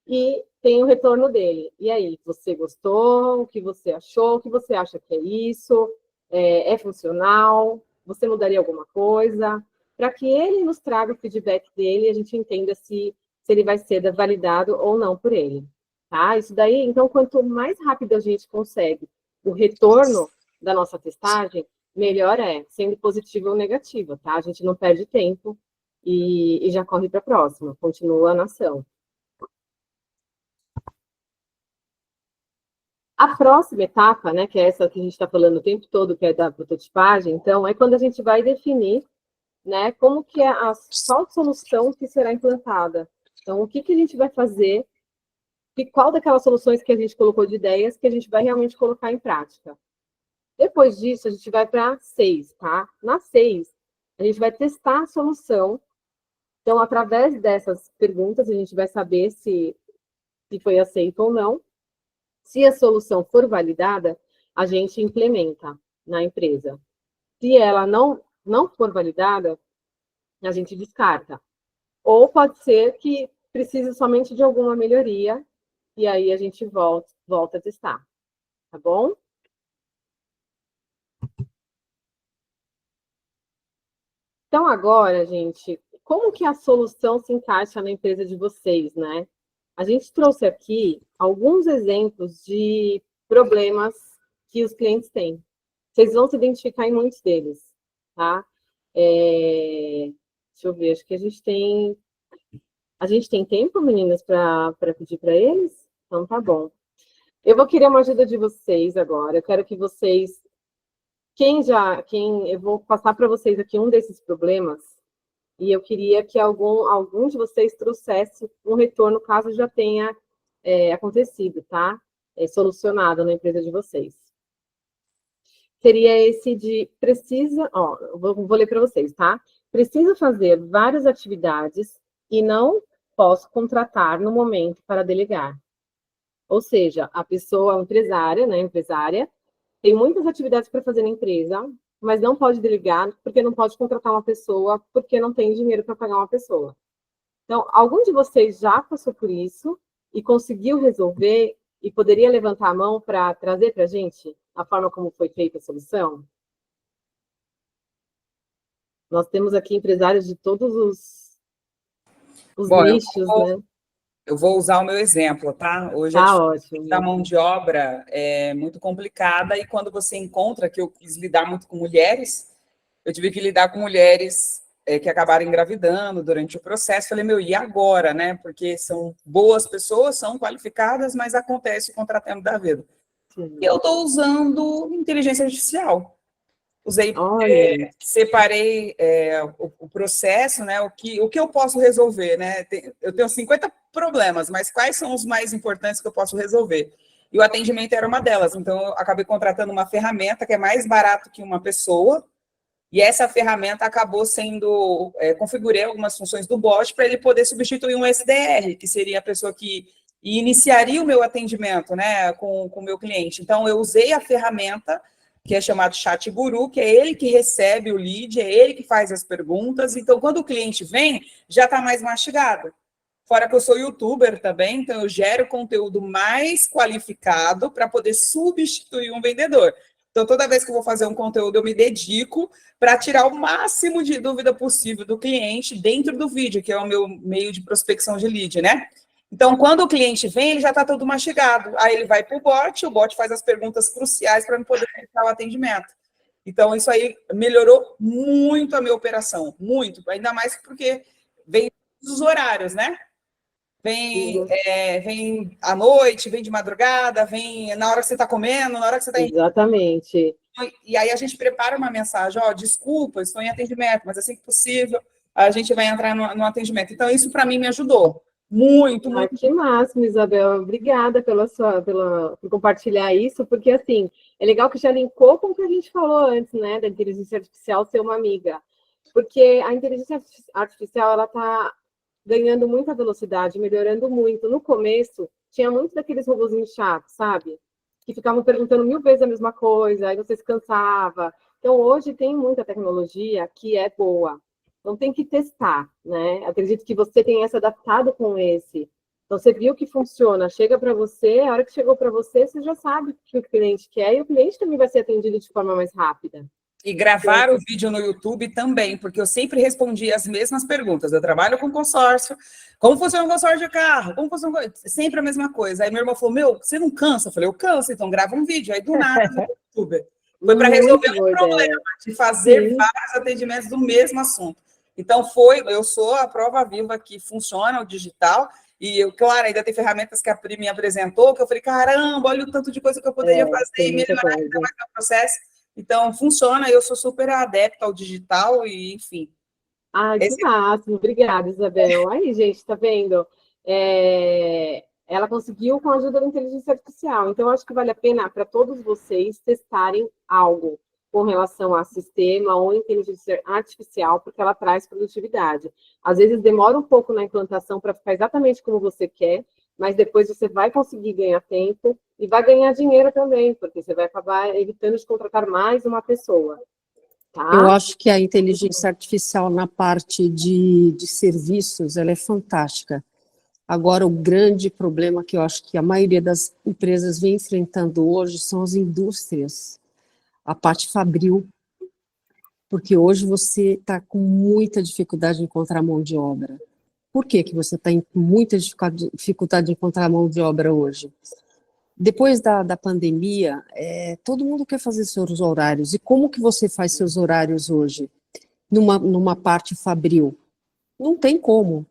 e tem o retorno dele. E aí, você gostou? O que você achou? O que você acha que é isso? É funcional? Você mudaria alguma coisa? Para que ele nos traga o feedback dele e a gente entenda se ele vai ser validado ou não por ele. Tá? Isso daí, então, quanto mais rápido a gente consegue o retorno da nossa testagem, melhor é, sendo positivo ou negativo, tá? A gente não perde tempo e já corre para a próxima, continua na ação. A próxima etapa, né, que é essa que a gente está falando o tempo todo, que é da prototipagem, então, é quando a gente vai definir, né, como que é qual solução que será implantada. Então, o que a gente vai fazer e qual daquelas soluções que a gente colocou de ideias que a gente vai realmente colocar em prática. Depois disso, a gente vai para 6, tá? Na 6, a gente vai testar a solução. Então, através dessas perguntas, a gente vai saber se foi aceito ou não. Se a solução for validada, a gente implementa na empresa. Se ela não for validada, a gente descarta. Ou pode ser que precise somente de alguma melhoria, e aí a gente volta a testar. Tá bom? Então, agora, gente, como que a solução se encaixa na empresa de vocês, né? A gente trouxe aqui alguns exemplos de problemas que os clientes têm. Vocês vão se identificar em muitos deles, tá? Deixa eu ver, acho que a gente tem tempo, meninas, para pedir para eles? Então, tá bom. Eu vou querer uma ajuda de vocês agora. Eu quero que vocês... eu vou passar para vocês aqui um desses problemas, e eu queria que algum de vocês trouxesse um retorno, caso já tenha acontecido, tá? Solucionado na empresa de vocês. Seria esse de vou ler para vocês, tá? Preciso fazer várias atividades e não posso contratar no momento para delegar. Ou seja, a pessoa empresária, né, tem muitas atividades para fazer na empresa, mas não pode delegar porque não pode contratar uma pessoa, porque não tem dinheiro para pagar uma pessoa. Então, algum de vocês já passou por isso e conseguiu resolver e poderia levantar a mão para trazer para a gente a forma como foi feita a solução? Nós temos aqui empresários de todos os nichos, né? Eu vou usar o meu exemplo, tá? Hoje a mão de obra é muito complicada e quando você encontra, que eu quis lidar muito com mulheres, eu tive que lidar com mulheres que acabaram engravidando durante o processo. Falei, e agora, né? Porque são boas pessoas, são qualificadas, mas acontece o contratempo da vida. Sim. E eu estou usando inteligência artificial. Separei o processo, né? O que eu posso resolver, né? Eu tenho 50 problemas, mas quais são os mais importantes que eu posso resolver? E o atendimento era uma delas. Então, eu acabei contratando uma ferramenta que é mais barato que uma pessoa, e essa ferramenta acabou sendo... configurei algumas funções do bot para ele poder substituir um SDR, que seria a pessoa que iniciaria o meu atendimento, né, com o meu cliente. Então, eu usei a ferramenta que é chamado Chat Guru, que é ele que recebe o lead, é ele que faz as perguntas. Então, quando o cliente vem, já está mais mastigado. Fora que eu sou youtuber também, então eu gero conteúdo mais qualificado para poder substituir um vendedor. Então, toda vez que eu vou fazer um conteúdo, eu me dedico para tirar o máximo de dúvida possível do cliente dentro do vídeo, que é o meu meio de prospecção de lead, né? Então, quando o cliente vem, ele já está todo mastigado. Aí ele vai para o bot faz as perguntas cruciais para eu poder começar o atendimento. Então, isso aí melhorou muito a minha operação, muito. Ainda mais porque vem dos horários, né? Vem à noite, vem de madrugada, vem na hora que você está comendo, na hora que você está... Exatamente. E aí a gente prepara uma mensagem, desculpa, estou em atendimento, mas assim que possível, a gente vai entrar no atendimento. Então, isso para mim me ajudou. Muito. Que máximo, Isabel. Obrigada por compartilhar isso, porque, assim, é legal que já linkou com o que a gente falou antes, né, da inteligência artificial ser uma amiga. Porque a inteligência artificial, ela está ganhando muita velocidade, melhorando muito. No começo, tinha muito daqueles robozinhos chatos, sabe? Que ficavam perguntando 1000 vezes a mesma coisa, aí você se cansava. Então, hoje tem muita tecnologia que é boa. Então, tem que testar, né? Acredito que você tenha se adaptado com esse. Então, você viu que funciona, chega para você, a hora que chegou para você, você já sabe o que o cliente quer, e o cliente também vai ser atendido de forma mais rápida. E gravar o vídeo no YouTube também, porque eu sempre respondi as mesmas perguntas. Eu trabalho com consórcio, como funciona o consórcio de carro? Como funciona... Sempre a mesma coisa. Aí meu irmão falou, você não cansa? Eu falei, eu canso, então grava um vídeo. Aí do nada, no YouTube. Foi para resolver um problema, de fazer vários atendimentos do mesmo assunto. Então, eu sou a prova viva que funciona o digital, e, claro, ainda tem ferramentas que a Pri me apresentou, que eu falei, caramba, olha o tanto de coisa que eu poderia fazer e melhorar ainda mais o processo. Então, funciona, eu sou super adepta ao digital, e, enfim. Que máximo, obrigada, Isabel. Aí, gente, tá vendo? Ela conseguiu com a ajuda da inteligência artificial, então, acho que vale a pena para todos vocês testarem algo com relação a sistema ou inteligência artificial, porque ela traz produtividade. Às vezes demora um pouco na implantação para ficar exatamente como você quer, mas depois você vai conseguir ganhar tempo e vai ganhar dinheiro também, porque você vai acabar evitando de contratar mais uma pessoa. Tá? Eu acho que a inteligência artificial na parte de serviços, ela é fantástica. Agora, o grande problema que eu acho que a maioria das empresas vem enfrentando hoje são as indústrias, a parte fabril, porque hoje você está com muita dificuldade de encontrar mão de obra. Por que você está com muita dificuldade de encontrar mão de obra hoje? Depois da pandemia, todo mundo quer fazer seus horários. E como que você faz seus horários hoje? Numa parte fabril? Não tem como.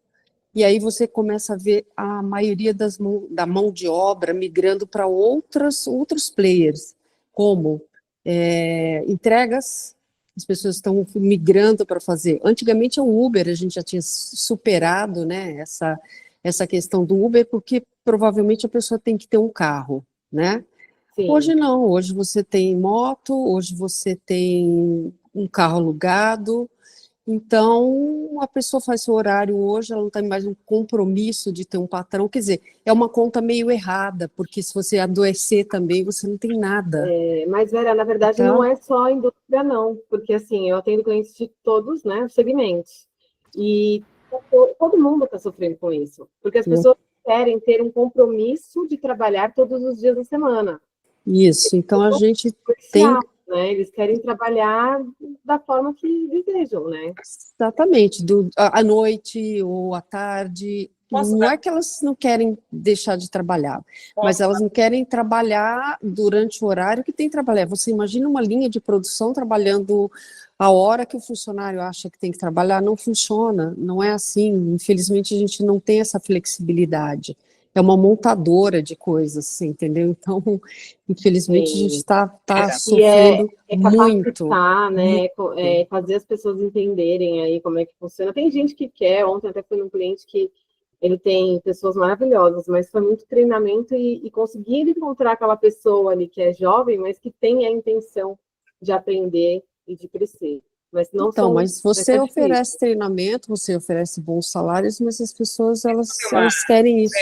E aí você começa a ver a maioria da mão de obra migrando para outros players, como entregas, as pessoas estão migrando para fazer. Antigamente o Uber, a gente já tinha superado, né, essa questão do Uber, porque provavelmente a pessoa tem que ter um carro, né? Sim. Hoje não, hoje você tem moto, hoje você tem um carro alugado, então a pessoa faz seu horário hoje, ela não tem mais um compromisso de ter um patrão, quer dizer, é uma conta meio errada, porque se você adoecer também, você não tem nada. Mas, Vera, na verdade Então, não é só a indústria, não, porque assim, eu atendo clientes de todos, né, os segmentos, e todo mundo está sofrendo com isso, porque as pessoas querem ter um compromisso de trabalhar todos os dias da semana. isso, então a gente tem... Né? Eles querem trabalhar da forma que desejam, né? Exatamente, à noite ou à tarde. Não é que elas não querem deixar de trabalhar, mas elas não querem trabalhar durante o horário que tem que trabalhar. Você imagina uma linha de produção trabalhando a hora que o funcionário acha que tem que trabalhar, não funciona, não é assim. Infelizmente, a gente não tem essa flexibilidade. É uma montadora de coisas, você entendeu? Então, infelizmente, a gente está sofrendo muito. Né? Fazer as pessoas entenderem aí como é que funciona. Tem gente que quer, ontem até fui num cliente que ele tem pessoas maravilhosas, mas foi muito treinamento e conseguir encontrar aquela pessoa ali que é jovem, mas que tem a intenção de aprender e de crescer. Mas não então, mas você oferece treinamento, você oferece bons salários, mas as pessoas, elas querem isso.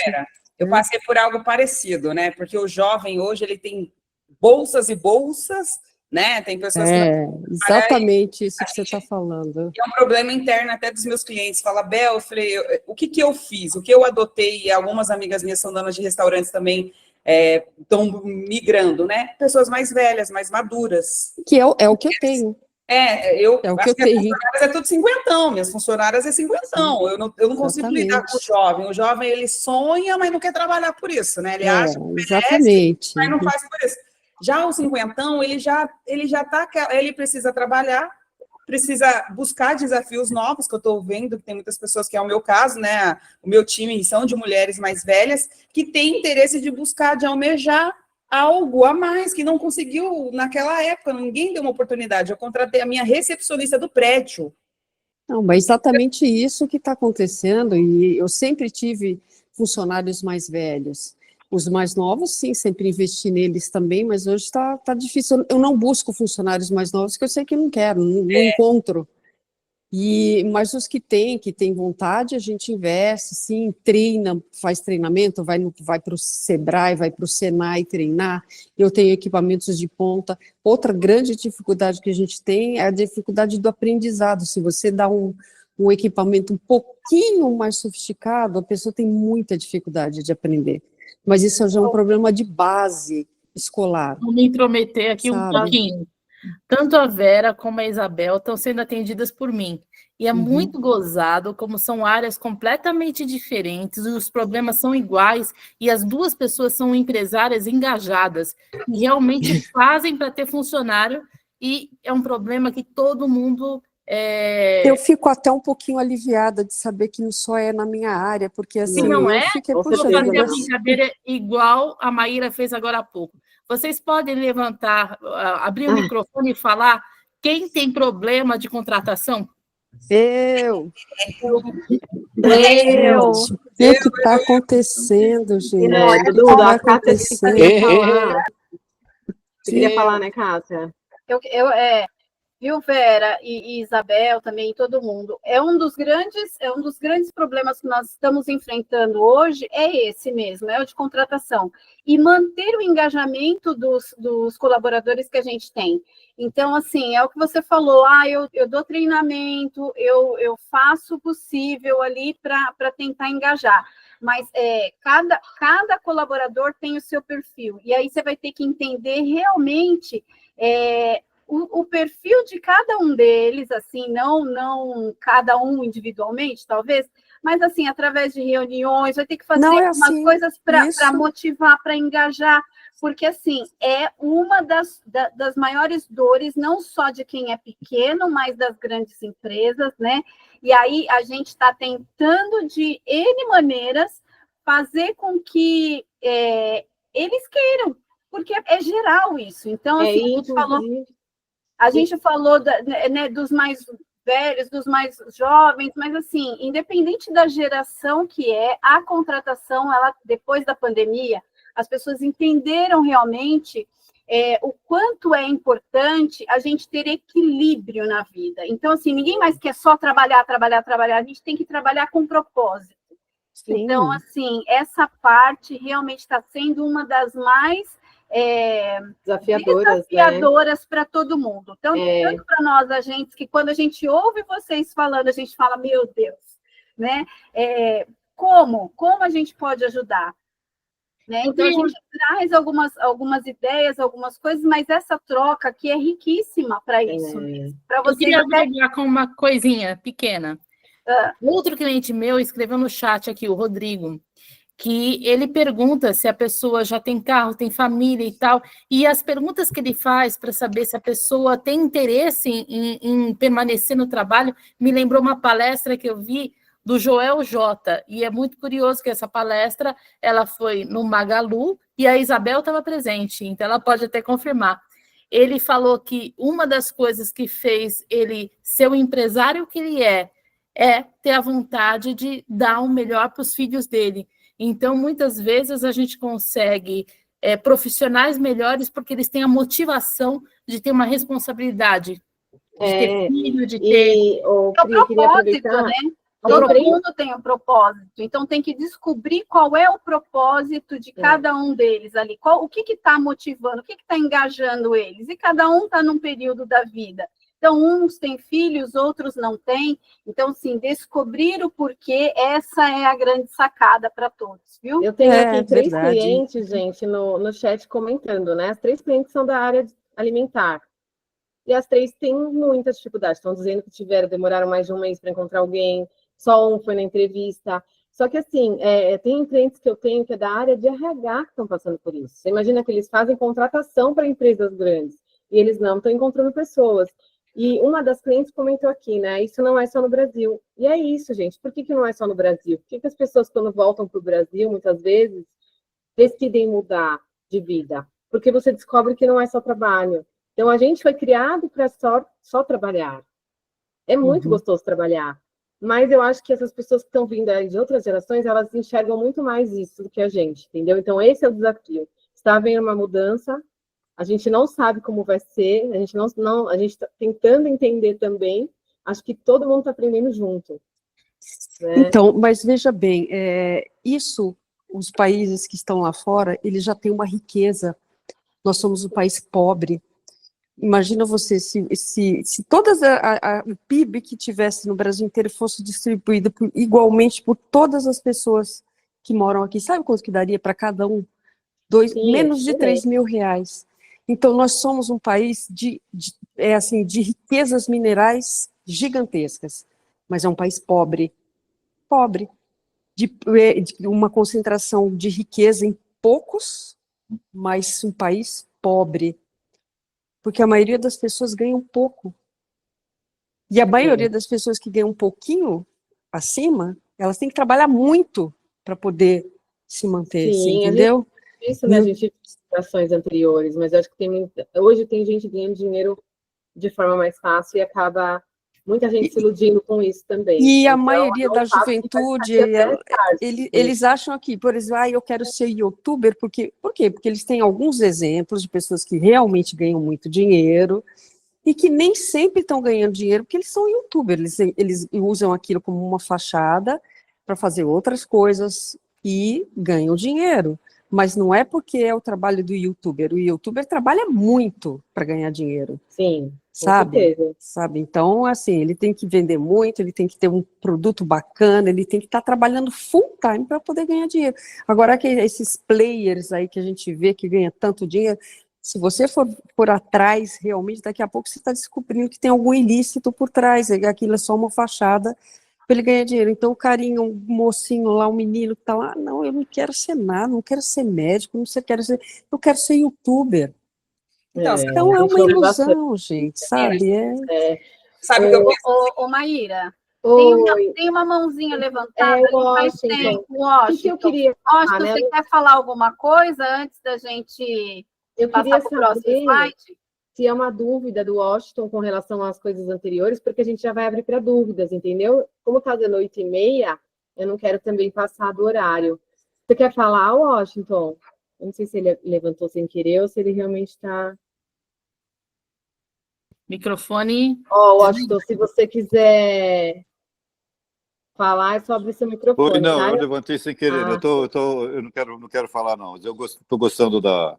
Eu passei por algo parecido, né? Porque o jovem hoje, ele tem bolsas e bolsas, né? Tem pessoas que... exatamente isso que você está falando. É um problema interno até dos meus clientes. Fala, Bel, eu falei, o que eu fiz? O que eu adotei? E algumas amigas minhas são donas de restaurantes também, estão migrando, né? Pessoas mais velhas, mais maduras. Que é o que eu tenho. Eu acho que minhas funcionárias é tudo cinquentão, minhas funcionárias é cinquentão, eu não consigo lidar com o jovem ele sonha, mas não quer trabalhar por isso, né, ele acha que merece, mas não faz por isso. Já o cinquentão, ele precisa trabalhar, precisa buscar desafios novos, que eu estou vendo, que tem muitas pessoas, que é o meu caso, né, o meu time são de mulheres mais velhas, que tem interesse de buscar, de almejar algo a mais, que não conseguiu naquela época, ninguém deu uma oportunidade. Eu contratei a minha recepcionista do prédio. Não, mas exatamente isso que está acontecendo, e eu sempre tive funcionários mais velhos. Os mais novos, sim, sempre investi neles também, mas hoje está difícil. Eu não busco funcionários mais novos, porque eu sei que não quero, não encontro. Mas os que têm vontade, a gente investe, sim, treina, faz treinamento, vai para o Sebrae, vai para o Senai treinar. Eu tenho equipamentos de ponta. Outra grande dificuldade que a gente tem é a dificuldade do aprendizado. Se você dá um equipamento um pouquinho mais sofisticado, a pessoa tem muita dificuldade de aprender. Mas isso já é um problema de base escolar. Vou me intrometer aqui um pouquinho. Tanto a Vera como a Isabel estão sendo atendidas por mim. E é muito gozado, como são áreas completamente diferentes, os problemas são iguais, e as duas pessoas são empresárias engajadas, que realmente fazem para ter funcionário, e é um problema que todo mundo... Eu fico até um pouquinho aliviada de saber que não só é na minha área, porque assim... Se não eu vou fazer a brincadeira igual a Maíra fez agora há pouco. Vocês podem levantar, abrir o microfone e falar quem tem problema de contratação? O que está acontecendo, gente? A Cássia Você queria falar, né, Cássia? Viu, Vera e Isabel também, todo mundo, um dos grandes problemas que nós estamos enfrentando hoje é esse mesmo, é o de contratação, e manter o engajamento dos colaboradores que a gente tem. Então, assim, é o que você falou, eu dou treinamento, eu faço o possível ali para tentar engajar, mas cada colaborador tem o seu perfil, e aí você vai ter que entender realmente... O perfil de cada um deles, assim, não cada um individualmente, talvez, mas assim, através de reuniões, vai ter que fazer algumas coisas para motivar, para engajar, porque, assim, é uma das maiores dores, não só de quem é pequeno, mas das grandes empresas, né? E aí a gente está tentando, de N maneiras, fazer com que eles queiram, porque é geral isso. Então, assim, a gente falou né, dos mais velhos, dos mais jovens, mas, assim, independente da geração que a contratação, ela, depois da pandemia, as pessoas entenderam realmente o quanto é importante a gente ter equilíbrio na vida. Então, assim, ninguém mais quer só trabalhar, a gente tem que trabalhar com propósito. Sim. Então, assim, essa parte realmente está sendo uma das mais desafiadoras, né? Para todo mundo. Então, tanto para nós, agentes, que quando a gente ouve vocês falando, a gente fala, meu Deus, né? Como a gente pode ajudar? Né? Então, a gente traz algumas ideias, algumas coisas, mas essa troca aqui é riquíssima para isso. Para você. Eu queria agregar com uma coisinha pequena. Outro cliente meu escreveu no chat aqui, o Rodrigo, que ele pergunta se a pessoa já tem carro, tem família e tal, e as perguntas que ele faz para saber se a pessoa tem interesse em permanecer no trabalho, me lembrou uma palestra que eu vi do Joel J, e é muito curioso que essa palestra, ela foi no Magalu, e a Isabel estava presente, então ela pode até confirmar. Ele falou que uma das coisas que fez ele ser o empresário que ele é ter a vontade de dar o melhor para os filhos dele. Então, muitas vezes, a gente consegue profissionais melhores porque eles têm a motivação de ter uma responsabilidade, de ter filho, de ter... o propósito, né? Todo mundo tem um propósito, então tem que descobrir qual é o propósito de cada um deles ali, o que está motivando, o que está engajando eles, e cada um está num período da vida. Então, uns têm filhos, outros não têm. Então, sim, descobrir o porquê, essa é a grande sacada para todos, viu? Eu tenho aqui 3 clientes, gente, no chat comentando, né? As 3 clientes são da área alimentar. E as 3 têm muitas dificuldades. Estão dizendo que demoraram mais de um mês para encontrar alguém, só um foi na entrevista. Só que, assim, tem clientes que eu tenho que é da área de RH que estão passando por isso. Você imagina que eles fazem contratação para empresas grandes e eles não estão encontrando pessoas. E uma das clientes comentou aqui, né? Isso não é só no Brasil. E é isso, gente. Por que não é só no Brasil? Por que as pessoas, quando voltam para o Brasil, muitas vezes, decidem mudar de vida? Porque você descobre que não é só trabalho. Então, a gente foi criado para só trabalhar. É muito gostoso trabalhar. Mas eu acho que essas pessoas que estão vindo aí de outras gerações, elas enxergam muito mais isso do que a gente, entendeu? Então, esse é o desafio. Está havendo uma mudança. A gente não sabe como vai ser, a gente está tentando entender também, acho que todo mundo está aprendendo junto. Né? Então, mas veja bem, isso, os países que estão lá fora, eles já têm uma riqueza, nós somos um país pobre. Imagina você, se todas o PIB que tivesse no Brasil inteiro fosse distribuído igualmente por todas as pessoas que moram aqui, sabe quanto que daria para cada um? Menos de 3 mil reais. Então, nós somos um país de riquezas minerais gigantescas, mas é um país pobre, de uma concentração de riqueza em poucos, mas um país pobre, porque a maioria das pessoas ganham pouco. E a maioria das pessoas que ganham um pouquinho acima, elas têm que trabalhar muito para poder se manter, entendeu? Isso, né, a gente gerações anteriores, mas acho que hoje tem gente ganhando dinheiro de forma mais fácil e acaba muita gente se iludindo com isso também. E então, a maioria da juventude, eles acham aqui, por exemplo, eu quero ser youtuber, por quê? Porque eles têm alguns exemplos de pessoas que realmente ganham muito dinheiro e que nem sempre estão ganhando dinheiro porque eles são youtubers, eles usam aquilo como uma fachada para fazer outras coisas e ganham dinheiro. Mas não é porque é o trabalho do youtuber. O youtuber trabalha muito para ganhar dinheiro. Sim, sabe? Então, assim, ele tem que vender muito, ele tem que ter um produto bacana, ele tem que estar trabalhando full time para poder ganhar dinheiro. Agora, esses players aí que a gente vê que ganha tanto dinheiro, se você for atrás, realmente, daqui a pouco você está descobrindo que tem algum ilícito por trás, aquilo é só uma fachada para ele ganhar dinheiro. Então, o carinha, um mocinho lá, um menino que tá lá, não, eu não quero ser nada, não quero ser médico, não sei, eu quero ser youtuber. Então, é uma ilusão, gente, sabe? Sabe o que eu penso? Ô, Maíra, tem uma mãozinha levantada ali faz tempo. Washington, você quer falar alguma coisa antes da gente passar para o próximo slide? Se é uma dúvida do Washington com relação às coisas anteriores, porque a gente já vai abrir para dúvidas, entendeu? Como está dando 8h30, eu não quero também passar do horário. Você quer falar, Washington? Eu não sei se ele levantou sem querer ou se ele realmente está... Microfone. Washington, se você quiser falar, é só abrir seu microfone. Não, tá? eu levantei sem querer. Eu não quero falar, não. Eu estou gostando da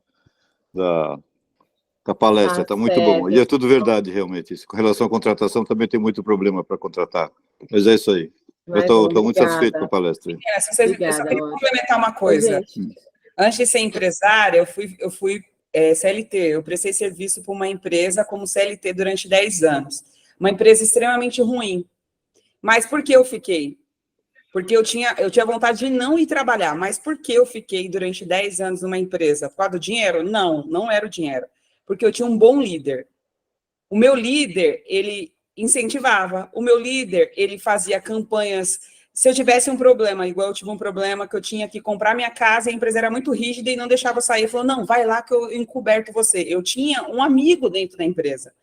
palestra, está muito bom. E é tudo verdade, realmente. Isso. Com relação à contratação, também tem muito problema para contratar. Mas é isso aí. Eu estou muito satisfeito com a palestra. Eu só queria complementar uma coisa. Antes de ser empresária, eu fui CLT. Eu prestei serviço para uma empresa como CLT durante 10 anos. Uma empresa extremamente ruim. Mas por que eu fiquei? Porque eu tinha vontade de não ir trabalhar. Mas por que eu fiquei durante 10 anos numa empresa? Por causa do dinheiro? Não, não era o dinheiro. Porque eu tinha um bom líder. O meu líder, ele incentivava. O meu líder, ele fazia campanhas. Se eu tivesse um problema, igual eu tive um problema que eu tinha que comprar minha casa, a empresa era muito rígida e não deixava eu sair. Falou, não, vai lá que eu encoberto você. Eu tinha um amigo dentro da empresa.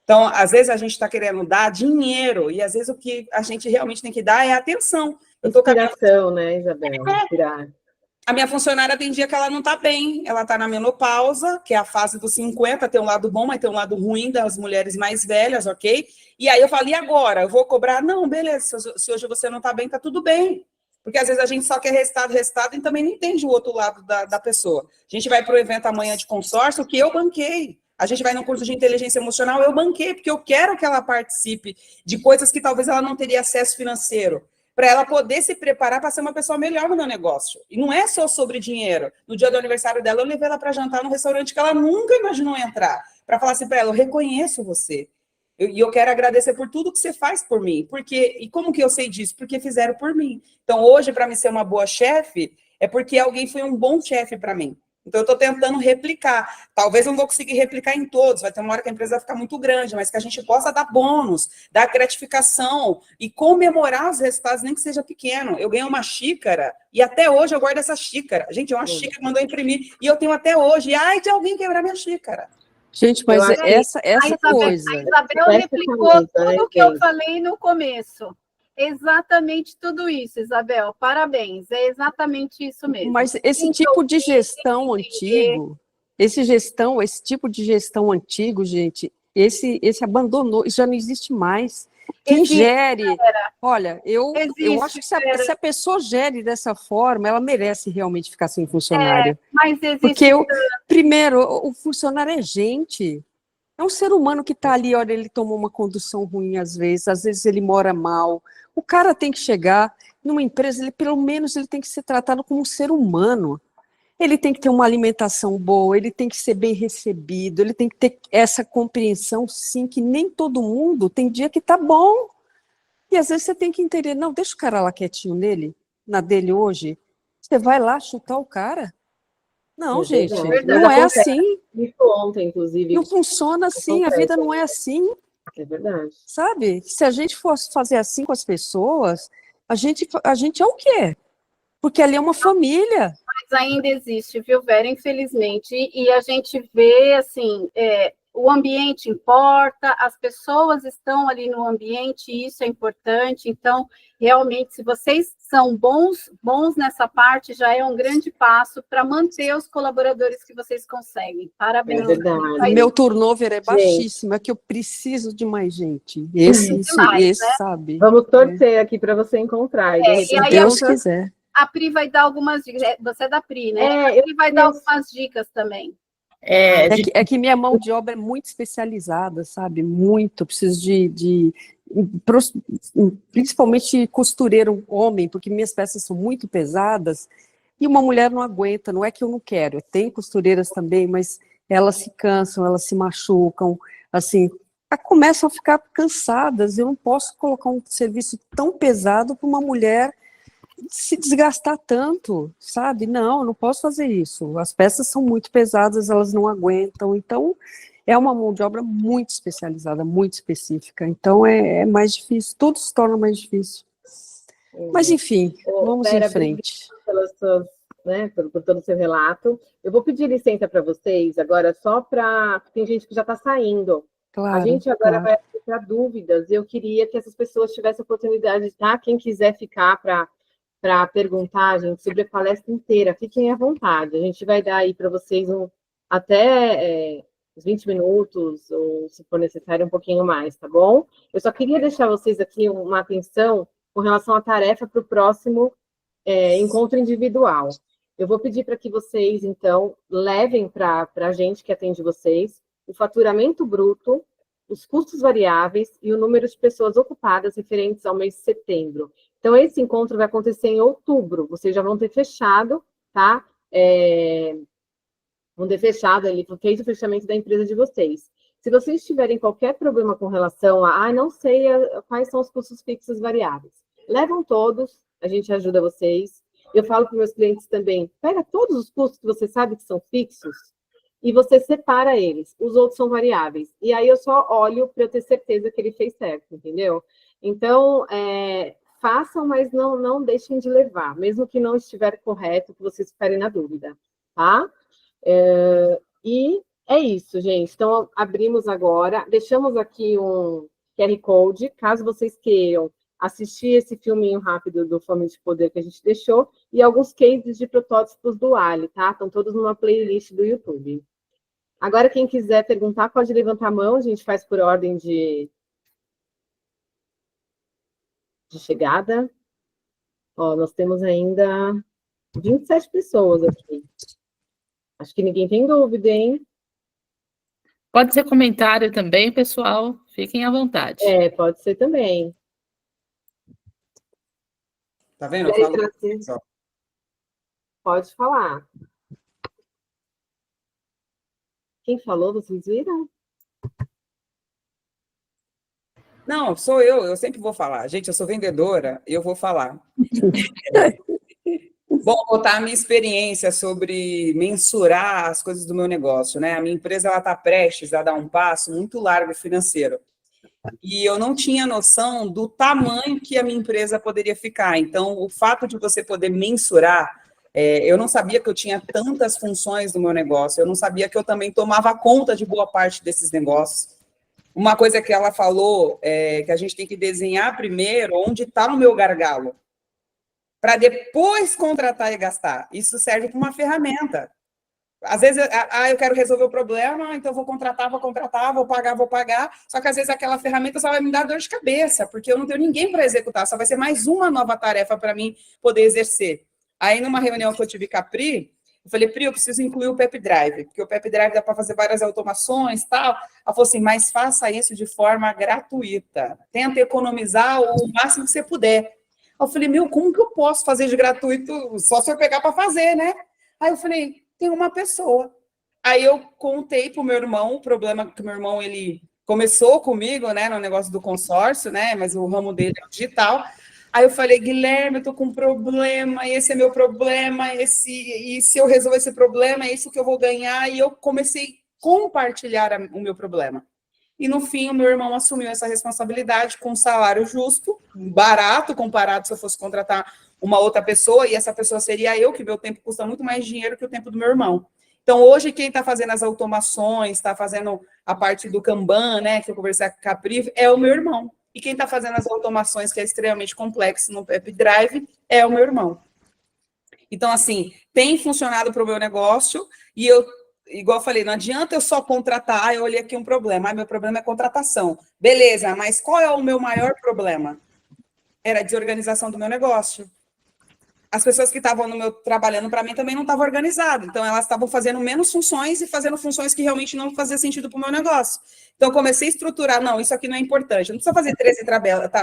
Então, às vezes a gente está querendo dar dinheiro e às vezes o que a gente realmente tem que dar é atenção. Inspiração, né, Isabel? Inspirar. A minha funcionária tem dia que ela não está bem, ela está na menopausa, que é a fase dos 50, tem um lado bom, mas tem um lado ruim das mulheres mais velhas, ok? E aí eu falo, e agora? Eu vou cobrar? Não, beleza, se hoje você não está bem, tá tudo bem. Porque às vezes a gente só quer resultado e também não entende o outro lado da pessoa. A gente vai para o evento amanhã de consórcio, que eu banquei. A gente vai no curso de inteligência emocional, eu banquei, porque eu quero que ela participe de coisas que talvez ela não teria acesso financeiro, para ela poder se preparar para ser uma pessoa melhor no meu negócio. E não é só sobre dinheiro. No dia do aniversário dela, eu levei ela para jantar num restaurante que ela nunca imaginou entrar, para falar assim para ela, eu reconheço você. E eu quero agradecer por tudo que você faz por mim. E como que eu sei disso? Porque fizeram por mim. Então, hoje, para mim ser uma boa chefe, é porque alguém foi um bom chefe para mim. Então, eu estou tentando replicar. Talvez eu não vou conseguir replicar em todos, vai ter uma hora que a empresa vai ficar muito grande, mas que a gente possa dar bônus, dar gratificação e comemorar os resultados, nem que seja pequeno. Eu ganhei uma xícara e até hoje eu guardo essa xícara. Gente, é uma xícara que mandou imprimir e eu tenho até hoje. E ai, de alguém quebrar minha xícara. Gente, mas essa coisa... A Isabel replicou tudo o que eu falei no começo. Exatamente tudo isso, Isabel. Parabéns. É exatamente isso mesmo. Mas esse tipo de gestão antigo, esse tipo de gestão antigo, gente, esse abandonou, isso já não existe mais. Quem gere... Olha, eu acho que se a pessoa gere dessa forma, ela merece realmente ficar sem funcionário. Mas existe... Porque, primeiro, o funcionário é gente. É um ser humano que está ali, olha, ele tomou uma condução ruim às vezes ele mora mal. O cara tem que chegar numa empresa, pelo menos ele tem que ser tratado como um ser humano. Ele tem que ter uma alimentação boa, ele tem que ser bem recebido, ele tem que ter essa compreensão, sim, que nem todo mundo tem dia que tá bom. E às vezes você tem que entender, não, deixa o cara lá quietinho na dele hoje. Você vai lá chutar o cara? Não, gente, não é assim. Isso ontem, inclusive. Não funciona assim, a vida não é assim. É verdade. Sabe? Se a gente fosse fazer assim com as pessoas, a gente é o quê? Porque ali é uma família. Mas ainda existe, viu, Vera? Infelizmente. E a gente vê, assim, o ambiente importa, as pessoas estão ali no ambiente, e isso é importante. Então, realmente, se vocês são bons nessa parte, já é um grande passo para manter os colaboradores que vocês conseguem. Parabéns. É verdade. Meu turnover é baixíssimo, é que eu preciso de mais gente. Esse sabe? Vamos torcer aqui para você encontrar. E aí, Deus quiser. A Pri vai dar algumas dicas. Você é da Pri, né? A Pri vai dar algumas dicas também. É que minha mão de obra é muito especializada, sabe? Muito. Eu preciso principalmente costureiro homem, porque minhas peças são muito pesadas e uma mulher não aguenta. Não é que eu não quero. Tem costureiras também, mas elas se cansam, elas se machucam. Assim, começam a ficar cansadas. Eu não posso colocar um serviço tão pesado para uma mulher se desgastar tanto, sabe? Não, eu não posso fazer isso. As peças são muito pesadas, elas não aguentam. Então, é uma mão de obra muito especializada, muito específica. Então, é mais difícil. Tudo se torna mais difícil. Mas, enfim, vamos em frente. Pelas suas, né, por todo o seu relato. Eu vou pedir licença para vocês agora, só para... Tem gente que já está saindo. Claro, a gente agora vai para dúvidas. Eu queria que essas pessoas tivessem a oportunidade, tá? Quem quiser ficar para perguntar, gente, sobre a palestra inteira, fiquem à vontade. A gente vai dar aí para vocês até uns 20 minutos, ou se for necessário, um pouquinho mais, tá bom? Eu só queria deixar vocês aqui uma atenção com relação à tarefa para o próximo encontro individual. Eu vou pedir para que vocês, então, levem para a gente que atende vocês o faturamento bruto, os custos variáveis e o número de pessoas ocupadas referentes ao mês de setembro. Então, esse encontro vai acontecer em outubro. Vocês já vão ter fechado, tá? Vão ter fechado ali, fez o fechamento da empresa de vocês. Se vocês tiverem qualquer problema com relação a, não sei quais são os custos fixos variáveis, levam todos, a gente ajuda vocês. Eu falo para os meus clientes também, pega todos os custos que você sabe que são fixos, e você separa eles, os outros são variáveis. E aí eu só olho para eu ter certeza que ele fez certo, entendeu? Então, façam, mas não deixem de levar, mesmo que não estiver correto, que vocês ficarem na dúvida, tá? E é isso, gente. Então, abrimos agora, deixamos aqui um QR Code, caso vocês queiram assistir esse filminho rápido do Fome de Poder que a gente deixou, e alguns cases de protótipos do Ali, tá? Estão todos numa playlist do YouTube. Agora, quem quiser perguntar, pode levantar a mão, a gente faz por ordem de chegada. Ó, nós temos ainda 27 pessoas aqui. Acho que ninguém tem dúvida, hein? Pode ser comentário também, pessoal. Fiquem à vontade. Pode ser também. Tá vendo? Eu falo... Pode falar. Quem falou, vocês viram? Não, sou eu sempre vou falar. Gente, eu sou vendedora, eu vou falar. Bom, contar a minha experiência sobre mensurar as coisas do meu negócio, né? A minha empresa está prestes a dar um passo muito largo financeiro. E eu não tinha noção do tamanho que a minha empresa poderia ficar. Então, o fato de você poder mensurar, eu não sabia que eu tinha tantas funções no meu negócio, eu não sabia que eu também tomava conta de boa parte desses negócios. Uma coisa que ela falou é que a gente tem que desenhar primeiro onde está o meu gargalo, para depois contratar e gastar. Isso serve como uma ferramenta. Às vezes, eu quero resolver o problema, então vou contratar, vou pagar. Só que às vezes aquela ferramenta só vai me dar dor de cabeça, porque eu não tenho ninguém para executar, só vai ser mais uma nova tarefa para mim poder exercer. Aí, numa reunião que eu tive com a Pri, eu falei, Pri, eu preciso incluir o Pep Drive, porque o Pep Drive dá para fazer várias automações e tal. Ela falou assim, mas faça isso de forma gratuita. Tenta economizar o máximo que você puder. Eu falei, como que eu posso fazer de gratuito? Só se eu pegar para fazer, né? Aí eu falei, tem uma pessoa. Aí eu contei para o meu irmão o problema que o meu irmão, ele começou comigo, né, no negócio do consórcio, né, mas o ramo dele é o digital. Aí eu falei, Guilherme, eu tô com um problema, esse é meu problema, e se eu resolver esse problema, é isso que eu vou ganhar. E eu comecei a compartilhar o meu problema. E, no fim, o meu irmão assumiu essa responsabilidade com um salário justo, barato, comparado se eu fosse contratar uma outra pessoa, e essa pessoa seria eu, que meu tempo custa muito mais dinheiro que o tempo do meu irmão. Então, hoje, quem está fazendo as automações, está fazendo a parte do Kanban, né, que eu conversei com a Capri, é o meu irmão. E quem está fazendo as automações, que é extremamente complexo no Pep Drive, é o meu irmão. Então, assim, tem funcionado para o meu negócio, e eu, igual eu falei, não adianta eu só contratar, eu olhei aqui um problema, meu problema é contratação. Beleza, mas qual é o meu maior problema? Era a desorganização do meu negócio. As pessoas que estavam trabalhando para mim também não estavam organizadas. Então, elas estavam fazendo menos funções e fazendo funções que realmente não faziam sentido para o meu negócio. Então, eu comecei a estruturar. Não, isso aqui não é importante. Não precisa fazer 13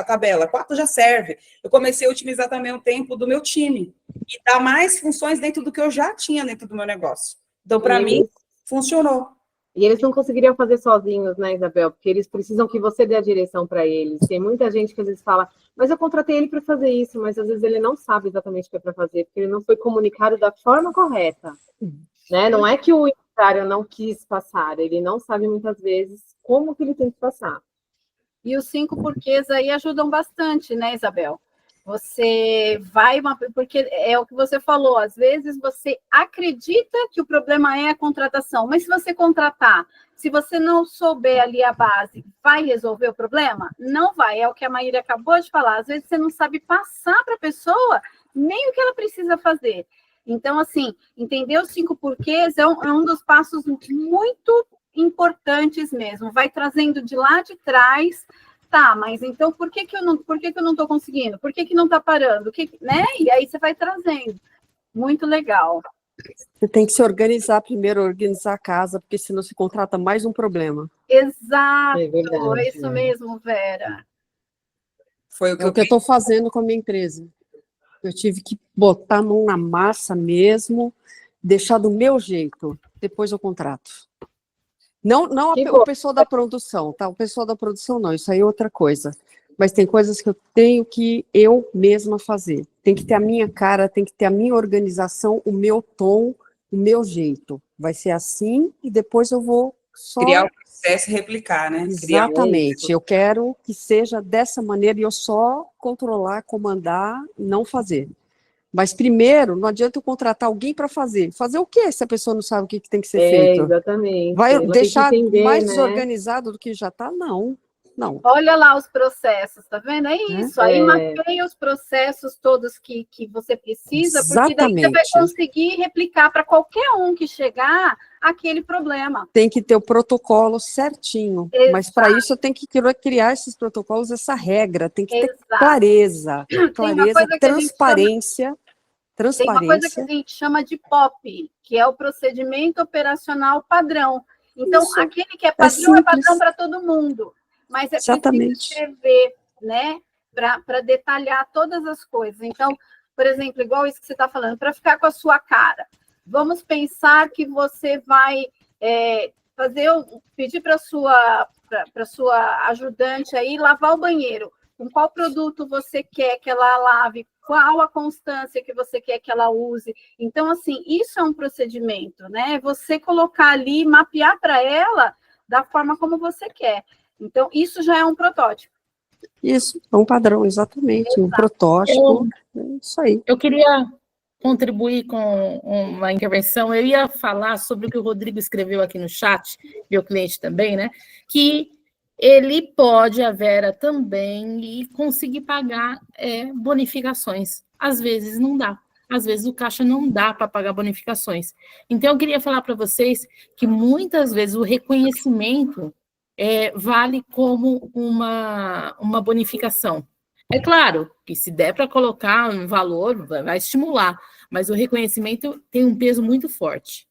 tabela, 4 já serve. Eu comecei a otimizar também o tempo do meu time. E dar mais funções dentro do que eu já tinha dentro do meu negócio. Então, para mim, funcionou. E eles não conseguiriam fazer sozinhos, né, Isabel? Porque eles precisam que você dê a direção para eles. Tem muita gente que às vezes fala, mas eu contratei ele para fazer isso, mas às vezes ele não sabe exatamente o que é para fazer, porque ele não foi comunicado da forma correta. Né? Não é que o empresário não quis passar, ele não sabe muitas vezes como que ele tem que passar. E os 5 porquês aí ajudam bastante, né, Isabel? Você vai, porque é o que você falou, às vezes você acredita que o problema é a contratação, mas se você contratar, se você não souber ali a base, vai resolver o problema? Não vai, é o que a Maíra acabou de falar, às vezes você não sabe passar para a pessoa nem o que ela precisa fazer. Então, assim, entender os 5 porquês é um dos passos muito importantes mesmo, vai trazendo de lá de trás. Tá, mas então por que eu não estou conseguindo? Por que não está parando? Né? E aí você vai trazendo. Muito legal. Você tem que se organizar primeiro, organizar a casa, porque senão se contrata mais um problema. Exato, é isso mesmo, Vera. Foi o que eu estou fazendo com a minha empresa. Eu tive que botar a mão na massa mesmo, deixar do meu jeito, depois eu contrato. Não o pessoal da produção, tá? O pessoal da produção não, isso aí é outra coisa. Mas tem coisas que eu tenho que eu mesma fazer. Tem que ter a minha cara, tem que ter a minha organização, o meu tom, o meu jeito. Vai ser assim e depois eu vou só... Criar o processo e replicar, né? Exatamente. Eu quero que seja dessa maneira e eu só controlar, comandar e não fazer. Mas primeiro, não adianta eu contratar alguém para fazer. Fazer o quê se a pessoa não sabe o que tem que ser feito? Exatamente. Vai ela deixar tem que entender, mais né? desorganizado do que já está? Não. Não. Olha lá os processos, tá vendo? É isso. Aí mapeia os processos todos que você precisa, porque daí você vai conseguir replicar para qualquer um que chegar aquele problema. Tem que ter o protocolo certinho. Exato. Mas para isso eu tenho que criar esses protocolos, essa regra, tem que ter clareza, transparência. Tem uma coisa que a gente chama de POP, que é o procedimento operacional padrão. Então, aquele que é padrão é padrão para todo mundo. Mas é preciso escrever, né, para detalhar todas as coisas. Então, por exemplo, igual isso que você está falando, para ficar com a sua cara. Vamos pensar que você vai pedir para a sua ajudante aí lavar o banheiro. Com qual produto você quer que ela lave? Qual a constância que você quer que ela use? Então, assim, isso é um procedimento, né? Você colocar ali, mapear para ela da forma como você quer. Então, isso já é um protótipo. Isso, é um padrão, exatamente, um protótipo, isso aí. Eu queria contribuir com uma intervenção, eu ia falar sobre o que o Rodrigo escreveu aqui no chat, meu cliente também, né, que ele pode, a Vera também, e conseguir pagar bonificações. Às vezes não dá. Às vezes o caixa não dá para pagar bonificações. Então, eu queria falar para vocês que muitas vezes o reconhecimento vale como uma bonificação. É claro que se der para colocar um valor, vai estimular, mas o reconhecimento tem um peso muito forte.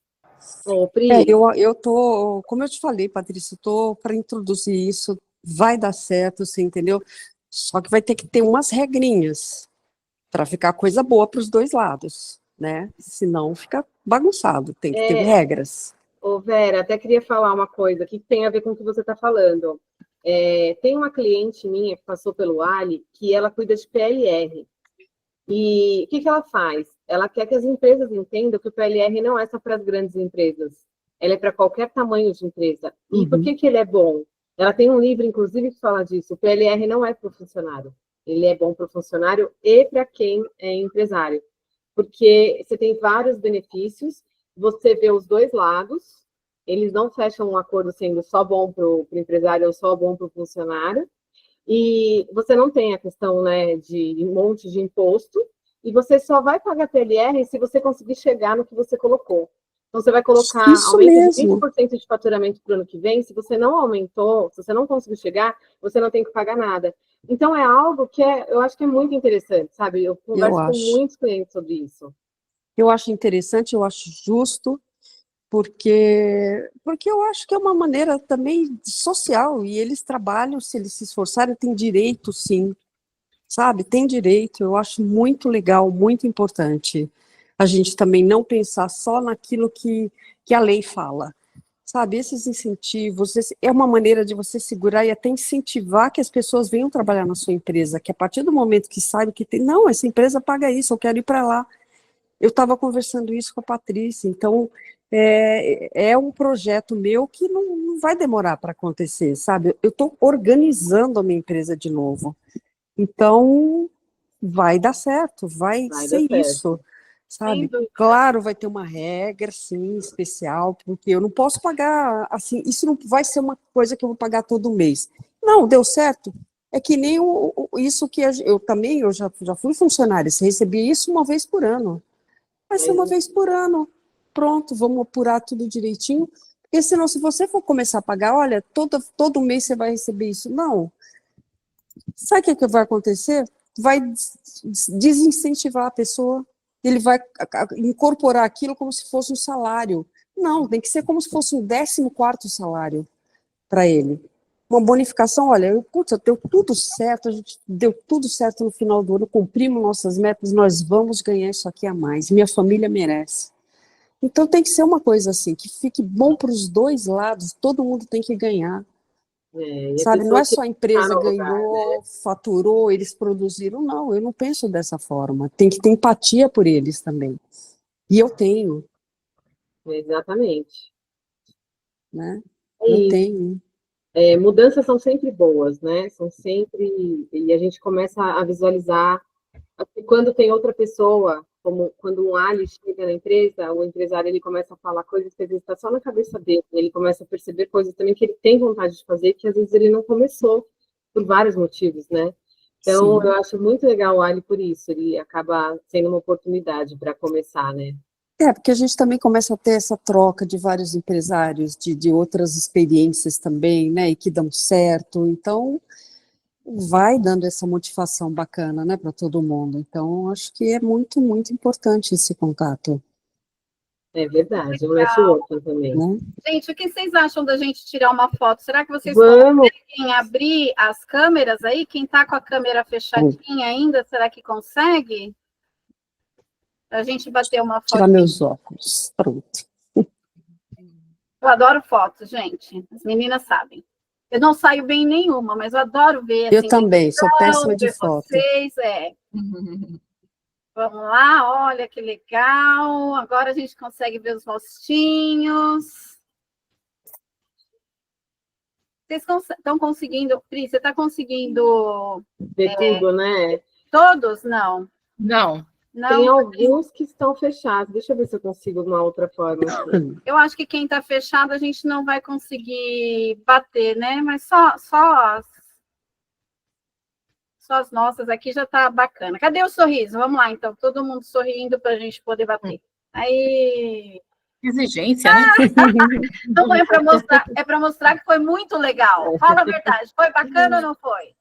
Eu tô, como eu te falei, Patrícia, estou para introduzir isso, vai dar certo, você entendeu? Só que vai ter que ter umas regrinhas para ficar coisa boa para os dois lados, né? Senão fica bagunçado, tem que ter regras. Ô Vera, até queria falar uma coisa que tem a ver com o que você está falando. Tem uma cliente minha que passou pelo Ali, que ela cuida de PLR. E o que ela faz? Ela quer que as empresas entendam que o PLR não é só para as grandes empresas. Ela é para qualquer tamanho de empresa. E por que ele é bom? Ela tem um livro, inclusive, que fala disso. O PLR não é para o funcionário. Ele é bom para o funcionário e para quem é empresário. Porque você tem vários benefícios, você vê os dois lados, eles não fecham um acordo sendo só bom para o empresário ou só bom para o funcionário, e você não tem a questão, né, de um monte de imposto, e você só vai pagar PLR se você conseguir chegar no que você colocou. Então, você vai colocar aumento de 20% de faturamento para o ano que vem, se você não aumentou, se você não conseguiu chegar, você não tem que pagar nada. Então, é algo que eu acho que é muito interessante, sabe? Eu converso com muitos clientes sobre isso. Eu acho interessante, eu acho justo, porque eu acho que é uma maneira também social, e eles trabalham, se eles se esforçarem, têm direito, sim, sabe? Tem direito, eu acho muito legal, muito importante a gente também não pensar só naquilo que a lei fala, sabe? Esses incentivos, é uma maneira de você segurar e até incentivar que as pessoas venham trabalhar na sua empresa, que a partir do momento que sabe que tem, não, essa empresa paga isso, eu quero ir para lá. Eu estava conversando isso com a Patrícia, então é um projeto meu que não vai demorar para acontecer, sabe? Eu estou organizando a minha empresa de novo, então vai dar certo, vai ser isso, sabe? Claro, vai ter uma regra, sim, especial, porque eu não posso pagar, assim, isso não vai ser uma coisa que eu vou pagar todo mês. Não, deu certo. É que nem isso que eu já fui funcionária, você recebia isso uma vez por ano. Vai ser uma vez por ano. Pronto, vamos apurar tudo direitinho. Porque senão, se você for começar a pagar, olha, todo mês você vai receber isso. Não. Sabe o que vai acontecer? Vai desincentivar a pessoa. Ele vai incorporar aquilo como se fosse um salário. Não, tem que ser como se fosse um 14º salário para ele. Uma bonificação, olha, deu tudo certo, a gente deu tudo certo no final do ano, cumprimos nossas metas, nós vamos ganhar isso aqui a mais, minha família merece. Então tem que ser uma coisa assim, que fique bom para os dois lados, todo mundo tem que ganhar. Sabe, não é só a empresa ganhou, faturou, eles produziram, não, eu não penso dessa forma, tem que ter empatia por eles também. E eu tenho. Exatamente. Né? Eu tenho. Mudanças são sempre boas, né? São sempre... E a gente começa a visualizar quando tem outra pessoa, como quando um Ali chega na empresa, o empresário ele começa a falar coisas que às vezes está só na cabeça dele, ele começa a perceber coisas também que ele tem vontade de fazer, que às vezes ele não começou, por vários motivos, né? Então, eu acho muito legal o Ali por isso, ele acaba sendo uma oportunidade para começar, né? Porque a gente também começa a ter essa troca de vários empresários, de outras experiências também, né, e que dão certo, então vai dando essa motivação bacana, né, para todo mundo, então acho que é muito, muito importante esse contato. É verdade, um networking também. Né? Gente, o que vocês acham da gente tirar uma foto? Será que vocês conseguem abrir as câmeras aí? Quem está com a câmera fechadinha ainda, será que consegue? A gente bater uma foto. Tirar meus óculos, pronto. Eu adoro fotos, gente. As meninas sabem. Eu não saio bem em nenhuma, mas eu adoro ver. Eu assim, também, sou péssima de foto. Vocês, Vamos lá, olha que legal. Agora a gente consegue ver os rostinhos. Vocês estão conseguindo... Pri, você está conseguindo... Ver tudo, né? Todos? Não. Não. Tem alguns que estão fechados. Deixa eu ver se eu consigo uma outra forma. Eu acho que quem está fechado a gente não vai conseguir bater, né? Mas só as nossas aqui já tá bacana. Cadê o sorriso? Vamos lá, então. Todo mundo sorrindo para a gente poder bater. Aí... Exigência, né? Não é para mostrar que foi muito legal. Fala a verdade. Foi bacana ou não foi?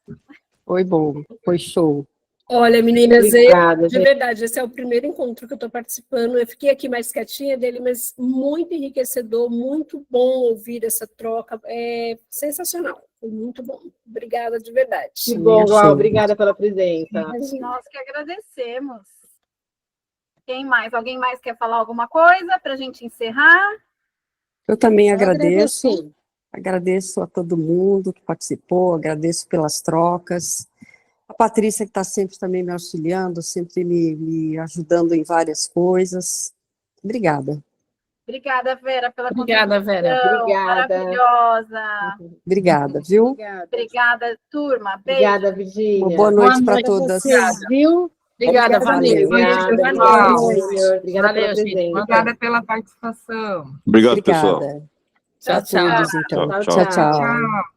Foi bom, foi show. Olha, meninas, Obrigada, de verdade, esse é o primeiro encontro que eu estou participando. Eu fiquei aqui mais quietinha dele, mas muito enriquecedor, muito bom ouvir essa troca. É sensacional, foi muito bom. Obrigada, de verdade. Que bom, Glau, obrigada pela presença. Nós que agradecemos. Quem mais? Alguém mais quer falar alguma coisa para a gente encerrar? Eu também agradeço. Agradeço a todo mundo que participou, agradeço pelas trocas. A Patrícia, que está sempre também me auxiliando, sempre me ajudando em várias coisas. Obrigada. Obrigada, Vera, pela Obrigada, Vera. Obrigada. Maravilhosa. Obrigada, viu? Obrigada, turma. Beijo. Obrigada, Virgínia. Uma boa noite para todas. Viu? Obrigada, família. Obrigada pela presença. Obrigada pela participação. Obrigado, pessoal. Tchau, tchau. Tchau, Tchau, tchau.